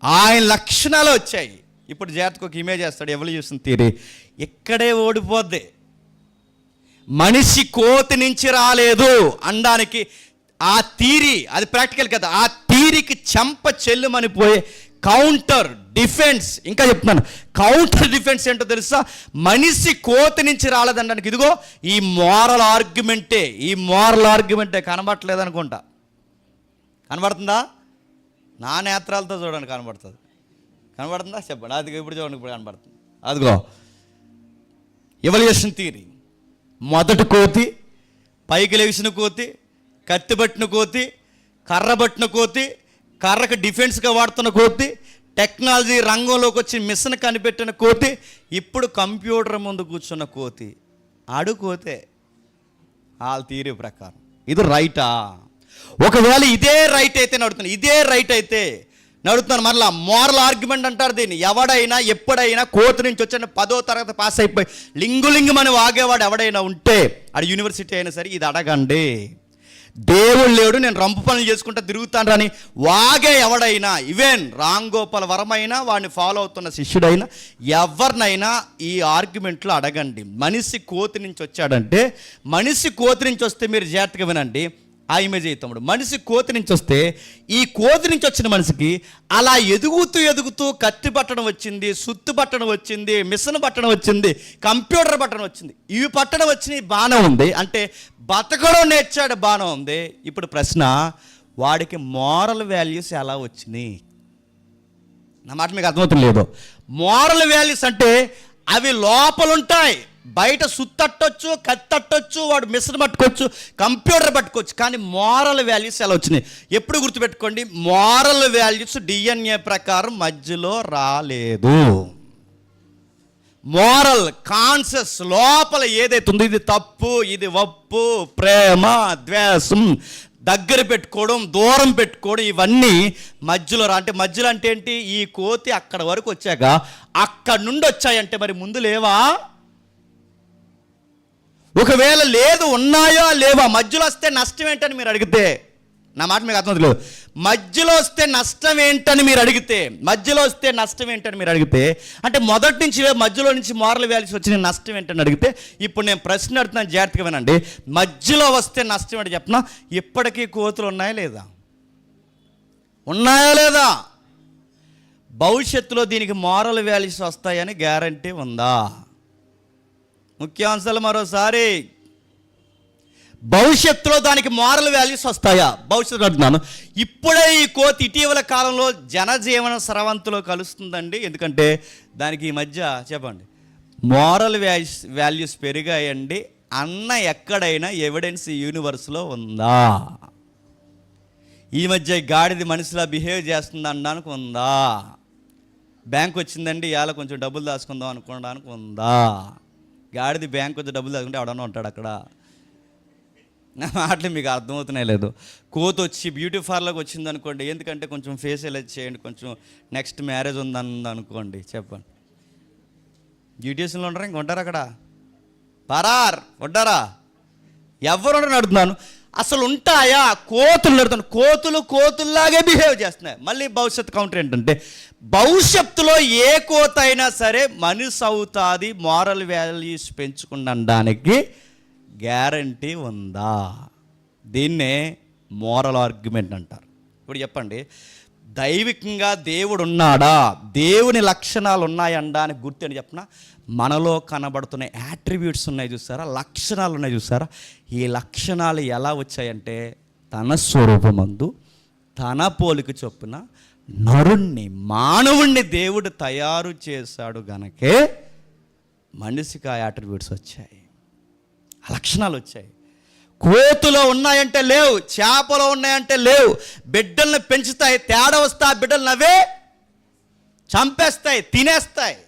ఆయన లక్షణాలు వచ్చాయి. ఇప్పుడు జాతకు ఒక ఇమేజ్ చేస్తాడు, ఎవల్యూషన్ థియరీ. ఇక్కడే ఓడిపోద్ది. మనిషి కోతి నుంచి రాలేదు అనడానికి ఆ థియరీ, అది ప్రాక్టికల్ కదా, ఆ థియరీకి చెంప చెల్లుమని పోయే కౌంటర్ డిఫెన్స్. ఇంకా చెప్తున్నాను, కౌంటర్ డిఫెన్స్ ఏంటో తెలుసా? మనిషి కోతి నుంచి రాలేదనడానికి ఇదిగో ఈ మోరల్ ఆర్గ్యుమెంటే. ఈ మోరల్ ఆర్గ్యుమెంటే కనబడట్లేదు అనుకుంటా. కనబడుతుందా? నా నేత్రాలతో చూడండి, కనబడుతుంది. కనబడుతుందా చెప్పండి. అది ఇప్పుడు చూడండి, ఇప్పుడు కనబడుతుంది. అదిగో ఎవల్యూషన్ థియరీ. మొదటి కోతి, పైకి లేచిన కోతి, కత్తి పట్టిన కోతి, కర్ర పట్టిన కోతి, కర్రకు డిఫెన్స్గా వాడుతున్న కోతి, టెక్నాలజీ రంగంలోకి వచ్చి మిషన్ కనిపెట్టిన కోతి, ఇప్పుడు కంప్యూటర్ ముందు కూర్చున్న కోతి. ఆడు కోతే వాళ్ళ థియరీ ప్రకారం. ఇది రైటా? ఒకవేళ ఇదే రైట్ అయితే నడుతున్నాను, ఇదే రైట్ అయితే నడుతున్నాను, మరలా మోరల్ ఆర్గ్యుమెంట్ అంటారు దీన్ని. ఎవడైనా ఎప్పుడైనా కోతి నుంచి వచ్చిన 10వ తరగతి పాస్ అయిపోయి లింగులింగమని వాగేవాడు ఎవడైనా ఉంటే, అది యూనివర్సిటీ అయినా సరే, ఇది అడగండి. దేవుడు లేడు, నేను రంపు పనులు చేసుకుంటా తిరుగుతాను అని వాగే ఎవడైనా, ఈవెన్ రామ్ గోపాల్ వర్మైనా వాడిని ఫాలో అవుతున్న శిష్యుడైనా ఎవరినైనా ఈ ఆర్గ్యుమెంట్లో అడగండి. మనిషి కోతి నుంచి వచ్చాడంటే, మనిషి కోతి నుంచి వస్తే మీరు జాగ్రత్తగా వినండి, ఆ ఇమేజ్ అవుతాడు. మనిషి కోతి నుంచి వస్తే, ఈ కోతి నుంచి వచ్చిన మనిషికి అలా ఎదుగుతూ ఎదుగుతూ కత్తి పట్టడం వచ్చింది, సుత్తు పట్టడం వచ్చింది, మిషన్ పట్టడం వచ్చింది, కంప్యూటర్ పట్టడం వచ్చింది. ఇవి పట్టడం వచ్చినాయి, బాగానే ఉంది. అంటే బతకడం నేర్చాడు, బాగానే ఉంది. ఇప్పుడు ప్రశ్న, వాడికి మోరల్ వాల్యూస్ ఎలా వచ్చినాయి? నా మాట మీకు అర్థమవుతుంది లేదు? మోరల్ వాల్యూస్ అంటే అవి లోపలుంటాయి. బయట సుత్తట్టొచ్చు, కత్తట్టొచ్చు, వాడు మిషన్ పట్టుకోవచ్చు, కంప్యూటర్ పట్టుకోవచ్చు, కానీ మోరల్ వాల్యూస్ ఎలా వచ్చినాయి? ఎప్పుడు గుర్తుపెట్టుకోండి, మోరల్ వాల్యూస్ డిఎన్ఏ ప్రకారం మధ్యలో రాలేదు. మోరల్ కాన్షియస్ లోపల ఏదైతే ఉందో, ఇది తప్పు, ఇది ఒప్పు, ప్రేమ, ద్వేషం, దగ్గర పెట్టుకోవడం, దూరం పెట్టుకోవడం, ఇవన్నీ మధ్యలో అంటే మధ్యలో అంటే ఏంటి? ఈ కోతి అక్కడ వరకు వచ్చాక అక్కడి నుండి వచ్చాయంటే మరి ముందు లేవా? ఒకవేళ లేదు, ఉన్నాయో లేవా? మధ్యలో వస్తే నష్టం ఏంటని మీరు అడిగితే, నా మాట మీకు అర్థం లేదు. మధ్యలో వస్తే నష్టం ఏంటని మీరు అడిగితే, మధ్యలో వస్తే నష్టం ఏంటని మీరు అడిగితే, అంటే మొదటి నుంచి మధ్యలో నుంచి మోరల్ వాల్యూస్ వచ్చిన నష్టం ఏంటని అడిగితే, ఇప్పుడు నేను ప్రశ్న అడుగుతున్నాను, జాగ్రత్తగా వినండి. మధ్యలో వస్తే నష్టం ఏంటి చెప్పనా? ఇప్పటికీ కోతులు ఉన్నాయా లేదా? ఉన్నాయా లేదా? భవిష్యత్తులో దీనికి మోరల్ వాల్యూస్ వస్తాయని గ్యారంటీ ఉందా? ముఖ్యాంశాలు మరోసారి, భవిష్యత్తులో దానికి మోరల్ వాల్యూస్ వస్తాయా? భవిష్యత్తు అంటున్నాను. ఇప్పుడే ఈ కోతి ఇటీవల కాలంలో జనజీవన స్రవంతిలో కలుస్తుందండి. ఎందుకంటే దానికి ఈ మధ్య చెప్పండి మోరల్ వాల్యూస్ పెరిగాయండి అన్న ఎక్కడైనా ఎవిడెన్స్ యూనివర్స్లో ఉందా? ఈ మధ్య గాడిది మనిషిలా బిహేవ్ చేస్తుంది అనడానికి ఉందా? బ్యాంక్ వచ్చిందండి, ఇవాళ కొంచెం డబ్బులు దాచుకుందాం అనుకోవడానికి ఉందా? గాడిది బ్యాంక్ వచ్చి డబ్బులు దాచుకుంటే ఎవడన్నా ఉంటాడు అక్కడ? నా మాటలు మీకు అర్థమవుతున్నాయి లేదు? కోతి వచ్చి బ్యూటీ పార్లర్కి వచ్చింది అనుకోండి, ఎందుకంటే కొంచెం ఫేషియల్ చేయండి, కొంచెం నెక్స్ట్ మ్యారేజ్ ఉందని అనుకోండి, చెప్పండి, బ్యూటీషియన్లు ఉంటారా? ఇంక ఉంటారు అక్కడ? పరార్ ఉంటారా? ఎవరు ఉండరు అడుగుతున్నాను. అసలు ఉంటాయా? కోతులు నడుతున్నాను. కోతుల్లాగే బిహేవ్ చేస్తున్నాయి. మళ్ళీ భవిష్యత్తు కౌంటర్ ఏంటంటే, భవిష్యత్తులో ఏ కోత అయినా సరే మనిషి అవుతుంది మోరల్ వాల్యూస్ పెంచుకునడానికి గ్యారంటీ ఉందా? దీన్నే మోరల్ ఆర్గ్యుమెంట్ అంటారు. ఇప్పుడు చెప్పండి, దైవికంగా దేవుడు ఉన్నాడా, దేవుని లక్షణాలు ఉన్నాయనడానికి గుర్తు అని చెప్పిన, మనలో కనబడుతున్న యాట్రిబ్యూట్స్ ఉన్నాయి చూసారా, లక్షణాలు ఉన్నాయి చూసారా, ఈ లక్షణాలు ఎలా వచ్చాయంటే తన స్వరూపమందు తన పోలిక చొప్పున నరుణ్ణి, మానవుణ్ణి దేవుడు తయారు చేశాడు గనకే మనిషికి ఆ యాట్రిబ్యూట్స్ వచ్చాయి, ఆ లక్షణాలు వచ్చాయి. కోతులో ఉన్నాయంటే లేవు, చేపలో ఉన్నాయంటే లేవు. బిడ్డల్ని పెంచుతాయి, తేడా వస్తే ఆ బిడ్డలు నవ్వే చంపేస్తాయి, తినేస్తాయి.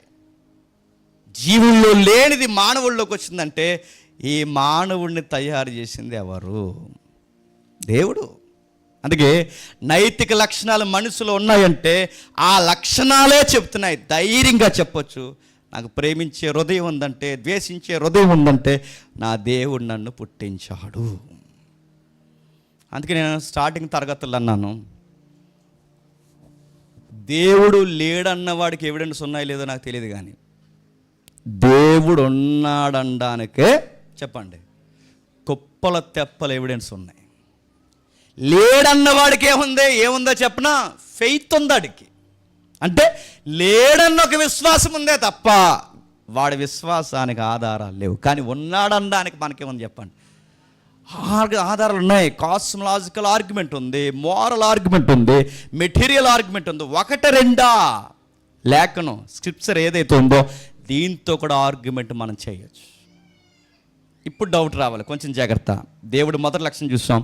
జీవుల్లో లేనిది మానవుల్లోకి వచ్చిందంటే ఈ మానవుడిని తయారు చేసింది ఎవరు? దేవుడు. అందుకే నైతిక లక్షణాలు మనసులో ఉన్నాయంటే ఆ లక్షణాలే చెప్తున్నాయి. ధైర్యంగా చెప్పొచ్చు, నాకు ప్రేమించే హృదయం ఉందంటే, ద్వేషించే హృదయం ఉందంటే నా దేవుడు నన్ను పుట్టించాడు. అందుకే నేను స్టార్టింగ్ తరగతుల్లో అన్నాను, దేవుడు లేడన్న వాడికి ఎవిడెన్స్ ఉన్నాయో లేదో నాకు తెలియదు, కానీ దేవుడు ఉన్నాడనడానికే చెప్పండి కుప్పల తెప్పల ఎవిడెన్స్ ఉన్నాయి. లేడన్నవాడికి ఏముందో చెప్పనా? ఫెయిత్ ఉంది వాడికి. అంటే లేడన్న ఒక విశ్వాసం ఉందే తప్ప వాడి విశ్వాసానికి ఆధారాలు లేవు. కానీ ఉన్నాడనడానికి మనకేముంది చెప్పండి? ఆధారాలు ఉన్నాయి. కాస్మలాజికల్ ఆర్గ్యుమెంట్ ఉంది, మోరల్ ఆర్గ్యుమెంట్ ఉంది, మెటీరియల్ ఆర్గ్యుమెంట్ ఉంది. ఒకటి రెండా? లేఖనం స్క్రిప్చర్ ఏదైతే ఉందో దీంతో కూడా ఆర్గ్యుమెంట్ మనం చేయొచ్చు. ఇప్పుడు డౌట్ రావాలి, కొంచెం జాగ్రత్త. దేవుడు మొదటి లక్షణం చూసాం,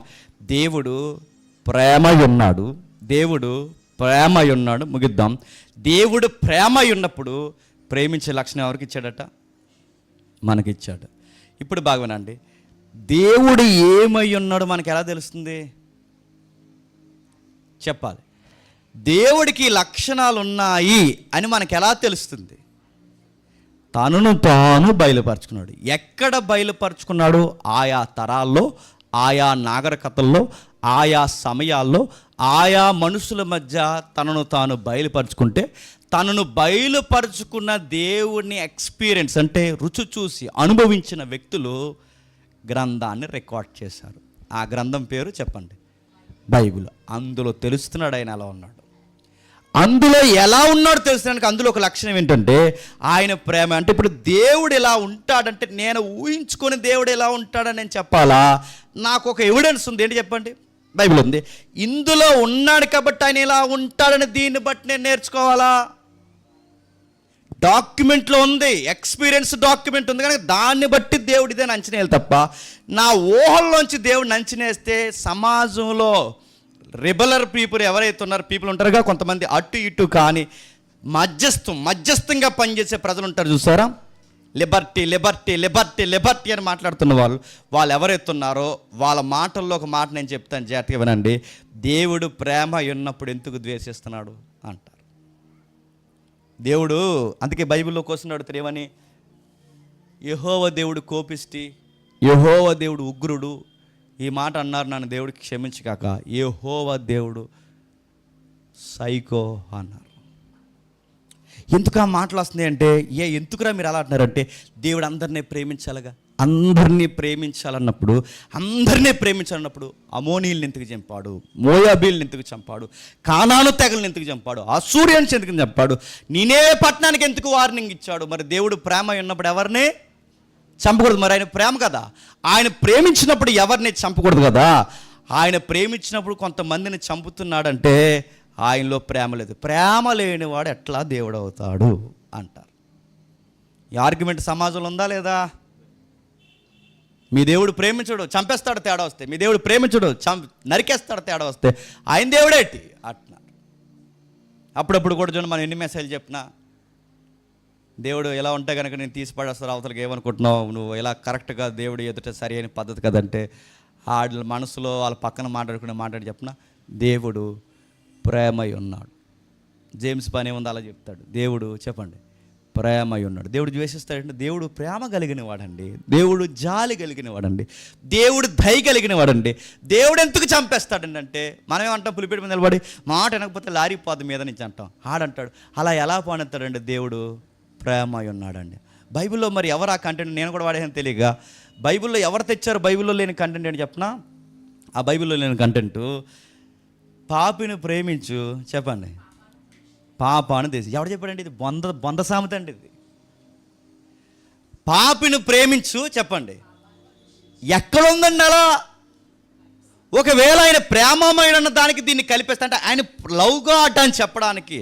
దేవుడు ప్రేమై ఉన్నాడు. దేవుడు ప్రేమై ఉన్నాడు. ముగిద్దాం. దేవుడు ప్రేమై ఉన్నప్పుడు ప్రేమించే లక్షణం ఎవరికి ఇచ్చాడట? మనకిచ్చాడు. ఇప్పుడు బాగా వినండి, దేవుడు ఏమై ఉన్నాడు మనకు ఎలా తెలుస్తుంది? చెప్పాలి. దేవుడికి లక్షణాలు ఉన్నాయి అని మనకు ఎలా తెలుస్తుంది? తనను తాను బయలుపరుచుకున్నాడు. ఎక్కడ బయలుపరుచుకున్నాడు? ఆయా తరాల్లో, ఆయా నాగరికతల్లో, ఆయా సమయాల్లో, ఆయా మనుషుల మధ్య తనను తాను బయలుపరుచుకుంటే, తనను బయలుపరుచుకున్న దేవుని ఎక్స్పీరియన్స్ అంటే రుచి చూసి అనుభవించిన వ్యక్తులు గ్రంథాన్ని రికార్డ్ చేశారు. ఆ గ్రంథం పేరు చెప్పండి, బైబిల్. అందులో తెలుస్తున్నాడు ఆయన ఎలా ఉన్నాడు. అందులో ఎలా ఉన్నాడో తెలుసుకోవడానికి అందులో ఒక లక్షణం ఏంటంటే ఆయన ప్రేమ. అంటే ఇప్పుడు దేవుడు ఎలా ఉంటాడంటే నేను ఊహించుకొని దేవుడు ఎలా ఉంటాడని నేను చెప్పాలా? నాకు ఒక ఎవిడెన్స్ ఉంది. ఏంటి చెప్పండి? బైబిల్ ఉంది. ఇందులో ఉన్నాడు కాబట్టి ఆయన ఎలా ఉంటాడని దీన్ని బట్టి నేను నేర్చుకోవాలా? డాక్యుమెంట్లో ఉంది, ఎక్స్పీరియన్స్ డాక్యుమెంట్ ఉంది, కానీ దాన్ని బట్టి దేవుడు ఇదే అంచనేయాలి తప్ప నా ఊహల్లోంచి దేవుడిని అంచనేస్తే సమాజంలో రెబలర్ పీపుల్ ఎవరైతే ఉన్నారో, పీపుల్ ఉంటారుగా కొంతమంది అటు ఇటు కానీ మధ్యస్థంగా పనిచేసే ప్రజలు ఉంటారు చూసారా, లిబర్టీ లిబర్టీ లిబర్టీ లిబర్టీ అని మాట్లాడుతున్న వాళ్ళు ఎవరైతే ఉన్నారో వాళ్ళ మాటల్లో ఒక మాట నేను చెప్తాను, జాగ్రత్తగా వినండి. దేవుడు ప్రేమ ఉన్నప్పుడు ఎందుకు ద్వేషిస్తున్నాడు అంటారు. దేవుడు అందుకే బైబిల్లో కోసం అడుగుతారు ఏమని? యెహోవా దేవుడు కోపిష్టి, యెహోవా దేవుడు ఉగ్రుడు. ఈ మాట అన్నారు, నన్ను దేవుడికి క్షమించకాక. యెహోవా దేవుడు సైకో అన్నారు. ఎందుకు ఆ మాటలు వస్తున్నాయి అంటే, ఎందుకురా మీరు అలా అంటున్నారంటే, దేవుడు అందరినీ ప్రేమించాలిగా. అందరినీ ప్రేమించాలన్నప్పుడు అమోనీల్ని ఎందుకు చంపాడు? మోయాబీల్ని ఎందుకు చంపాడు? కానాను తెగల్ని ఎందుకు చంపాడు? అసూరియన్స్ ఎందుకు చంపాడు? నినేవే పట్టణానికి ఎందుకు వార్నింగ్ ఇచ్చాడు? మరి దేవుడు ప్రేమ ఉన్నప్పుడు ఎవరిని చంపకూడదు. మరి ఆయన ప్రేమ కదా, ఆయన ప్రేమించినప్పుడు ఎవరిని చంపకూడదు కదా. ఆయన ప్రేమించినప్పుడు కొంతమందిని చంపుతున్నాడంటే ఆయనలో ప్రేమ లేదు. ప్రేమ లేనివాడు ఎట్లా దేవుడు అవుతాడు అంటారు. ఈ ఆర్గ్యుమెంట్ సమాజంలో ఉందా లేదా? మీ దేవుడు ప్రేమించడు, చంపేస్తాడు తేడా వస్తే. మీ దేవుడు ప్రేమించడు, నరికేస్తాడు తేడా వస్తే. ఆయన దేవుడేటి అంటున్నారు. అప్పుడప్పుడు కూడా చూడండి, మనం ఎన్ని మెసేజ్లు చెప్పినా దేవుడు ఎలా ఉంటే కనుక నేను తీసి పడేస్తారు, అవతలకి ఏమనుకుంటున్నావు నువ్వు, ఇలా కరెక్ట్గా దేవుడు ఎదుట సరి అయిన పద్ధతి కదంటే వాళ్ళ మనసులో వాళ్ళ పక్కన మాట్లాడి చెప్పిన దేవుడు ప్రేమై ఉన్నాడు. జేమ్స్ పని ఏముంది అలా చెప్తాడు. దేవుడు చెప్పండి ప్రేమై ఉన్నాడు. దేవుడు ద్వేషిస్తాడంటే దేవుడు ప్రేమ కలిగిన వాడండి, దేవుడు జాలి కలిగిన వాడండి, దేవుడు దయ కలిగిన వాడండి. దేవుడు ఎందుకు చంపేస్తాడండి అంటే మనం ఏమంటాం, పులిపేట మీద నిలబడి మాట వినకపోతే లారీ పోదు మీద నుంచి అంటాం. ఆడంటాడు అలా ఎలా పానేస్తాడండి? దేవుడు ప్రేమై ఉన్నాడండి. బైబిల్లో మరి ఎవరు ఆ కంటెంట్, నేను కూడా వాడేదని తెలియక బైబిల్లో ఎవరు తెచ్చారు బైబిల్లో లేని కంటెంట్ ఏంటి చెప్పనా? ఆ బైబిల్లో లేని కంటెంటు పాపిని ప్రేమించు చెప్పండి, పాపాను దేశం. ఎవడు చెప్పాడండి? ఇది బొంద సామెత అండి. ఇది పాపిని ప్రేమించు చెప్పండి, ఎక్కడ ఉందండి అలా? ఒకవేళ ఆయన ప్రేమమైన దానికి దీన్ని కలిపేస్తా అంటే ఆయన లవ్ గాడ్ అని చెప్పడానికి,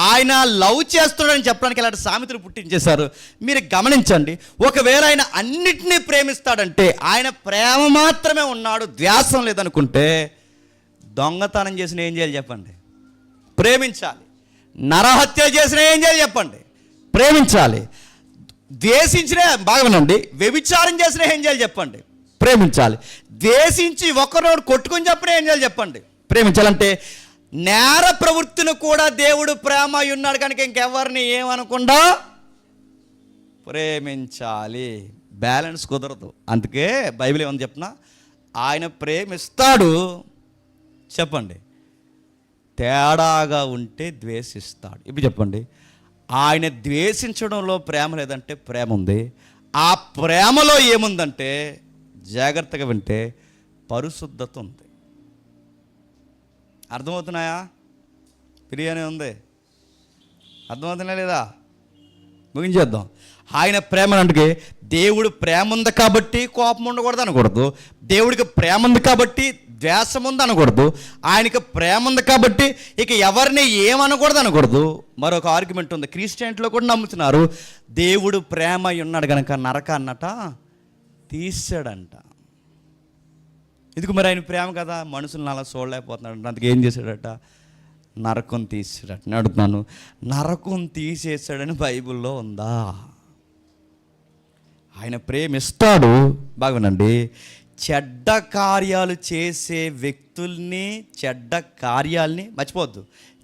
ఆయన లవ్ చేస్తున్నాడని చెప్పడానికి ఇలాంటి సామెతలు పుట్టించేశారు. మీరు గమనించండి, ఒకవేళ ఆయన అన్నిటినీ ప్రేమిస్తాడంటే, ఆయన ప్రేమ మాత్రమే ఉన్నాడు, ద్వేషం లేదనుకుంటే, దొంగతనం చేసిన ఏం చేయాలి చెప్పండి? ప్రేమించాలి. నరహత్య చేసిన ఏం చేయాలి చెప్పండి? ప్రేమించాలి. ద్వేషించిన బాగానండి, వ్యభిచారం చేసిన ఏం చేయాలి చెప్పండి? ప్రేమించాలి. ద్వేషించి ఒకరోడు కొట్టుకొని చెప్పిన ఏం చేయాలి చెప్పండి? ప్రేమించాలంటే నేర ప్రవృత్తిని కూడా దేవుడు ప్రేమ అయి ఉన్నాడు కనుక ఇంకెవరిని ఏమనకుండా ప్రేమించాలి. బ్యాలెన్స్ కుదరదు. అందుకే బైబిల్ ఏమని చెప్పినా, ఆయన ప్రేమిస్తాడు చెప్పండి, తేడాగా ఉంటే ద్వేషిస్తాడు. ఇప్పుడు చెప్పండి, ఆయన ద్వేషించడంలో ప్రేమ లేదంటే ప్రేమ ఉంది. ఆ ప్రేమలో ఏముందంటే, జాగ్రత్తగా వింటే, పరిశుద్ధత ఉంది. అర్థమవుతున్నాయా? బిర్యానీ ఉంది, అర్థమవుతున్నా లేదా? ముగించేద్దాం. ఆయన ప్రేమ అంటే దేవుడు ప్రేమ ఉంది కాబట్టి కోపం ఉండకూడదు అనకూడదు, దేవుడికి ప్రేమ ఉంది కాబట్టి ద్వేషం ఉంది అనకూడదు, ఆయనకి ప్రేమ ఉంది కాబట్టి ఇక ఎవరిని ఏమనకూడదు అనకూడదు. మరొక ఆర్గ్యుమెంట్ ఉంది, క్రిస్టియన్లో కూడా నమ్ముతున్నారు, దేవుడు ప్రేమ ఉన్నాడు కనుక నరకాన్నట తీసాడంట. ఎందుకు? మరి ఆయన ప్రేమ కదా, మనుషులను అలా చూడలేకపోతున్నాడు, అందుకు ఏం చేశాడట? నరకం తీసాడట. నేను అడుగుతున్నాను, నరకం తీసేసాడని బైబిల్లో ఉందా? ఆయన ప్రేమిస్తాడు. బాగునండి, చెడ్డ కార్యాలు చేసే వ్యక్తుల్ని, చెడ్డ కార్యాలని మర్చిపోవద్దు,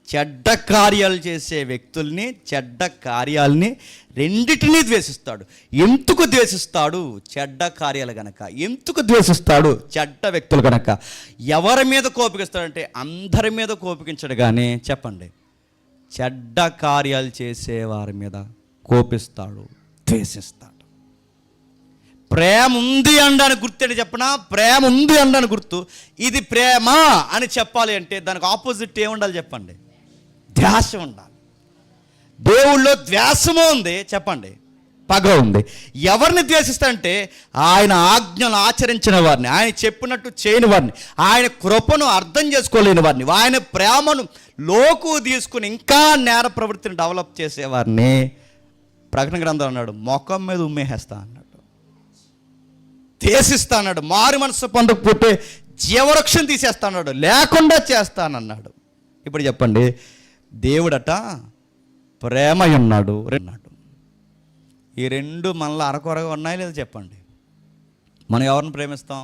చెడ్డ కార్యాలు చేసే వ్యక్తుల్ని, చెడ్డ కార్యాలని రెండిటినీ ద్వేషిస్తాడు. ఎందుకు ద్వేషిస్తాడు? చెడ్డ కార్యాలు గనక. ఎందుకు ద్వేషిస్తాడు? చెడ్డ వ్యక్తులు గనక. ఎవరి మీద కోపిస్తాడంటే అందరి మీద కోపికించడు కానీ చెప్పండి, చెడ్డ కార్యాలు చేసే వారి మీద కోపిస్తాడు, ద్వేషిస్తాడు. ప్రేమ ఉంది అనడానికి గుర్తు ఏంటి చెప్పనా? ప్రేమ ఉంది అనడానికి గుర్తు ఇది ప్రేమ అని చెప్పాలి అంటే దానికి ఆపోజిట్ ఏముండాలి చెప్పండి? ద్వేషం ఉండాలి. దేవుళ్ళో ద్వేషము ఉంది చెప్పండి, పగ ఉంది. ఎవరిని ద్వేషిస్తాడంటే ఆయన ఆజ్ఞలు ఆచరించిన వారిని, ఆయన చెప్పినట్టు చేయని వారిని, ఆయన కృపను అర్థం చేసుకోలేని వారిని, ఆయన ప్రేమను లోకు తీసుకుని ఇంకా నేర ప్రవృత్తిని డెవలప్ చేసేవారిని ప్రకటన గ్రంథం అన్నాడు, మొఖం మీద ఉమ్మేసేస్తా అన్నాడు, ద్వేషిస్తా అన్నాడు. మారు మనసు పొందకపోతే జీవరక్షణ తీసేస్తా అన్నాడు, లేకుండా చేస్తానన్నాడు. ఇప్పుడు చెప్పండి, దేవుడట ప్రేమ ఉన్నాడు అన్నాడు. ఈ రెండు మనలో అరకొరగా ఉన్నాయి లేదా చెప్పండి? మనం ఎవరిని ప్రేమిస్తాం?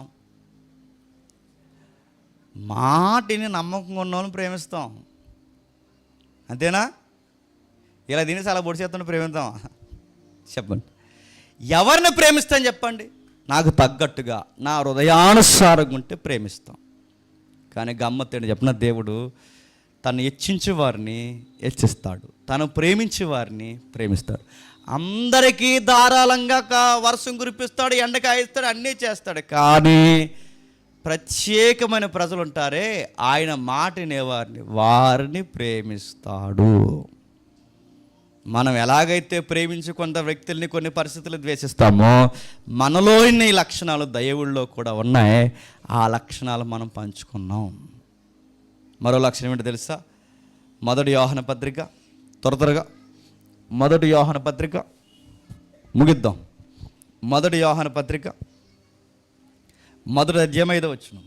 మాటిని నమ్మకంగా ఉన్న వాళ్ళని ప్రేమిస్తాం, అంతేనా? ఇలా తిని చాలా పొడి చేస్తాను ప్రేమిస్తాం చెప్పండి. ఎవరిని ప్రేమిస్తాం చెప్పండి? నాకు తగ్గట్టుగా నా హృదయానుసారంగా ఉంటే ప్రేమిస్తాం. కానీ గమ్మత్తేంటి చెప్పిన, దేవుడు తను హెచ్చించే వారిని హెచ్చిస్తాడు, తను ప్రేమించే వారిని ప్రేమిస్తాడు. అందరికీ ధారాళంగా వర్షం కురిపిస్తాడు, ఎండకాయిస్తాడు, అన్నీ చేస్తాడు. కానీ ప్రత్యేకమైన ప్రజలు ఉంటారే, ఆయన మాట వినేవారిని వారిని ప్రేమిస్తాడు. మనం ఎలాగైతే ప్రేమించి కొంత వ్యక్తుల్ని, కొన్ని పరిస్థితులు ద్వేషిస్తామో, మనలో ఈ లక్షణాలు దేవుళ్ళలో కూడా ఉన్నాయి. ఆ లక్షణాలు మనం పంచుకున్నాం. మరో లక్షణం ఏంటో తెలుసా? మొదటి యోహాను పత్రిక, త్వరగా మొదటి యోహాను పత్రిక ముగిద్దాం. మొదటి యోహాను పత్రిక మొదటి అధ్యాయం 5వ వచనం.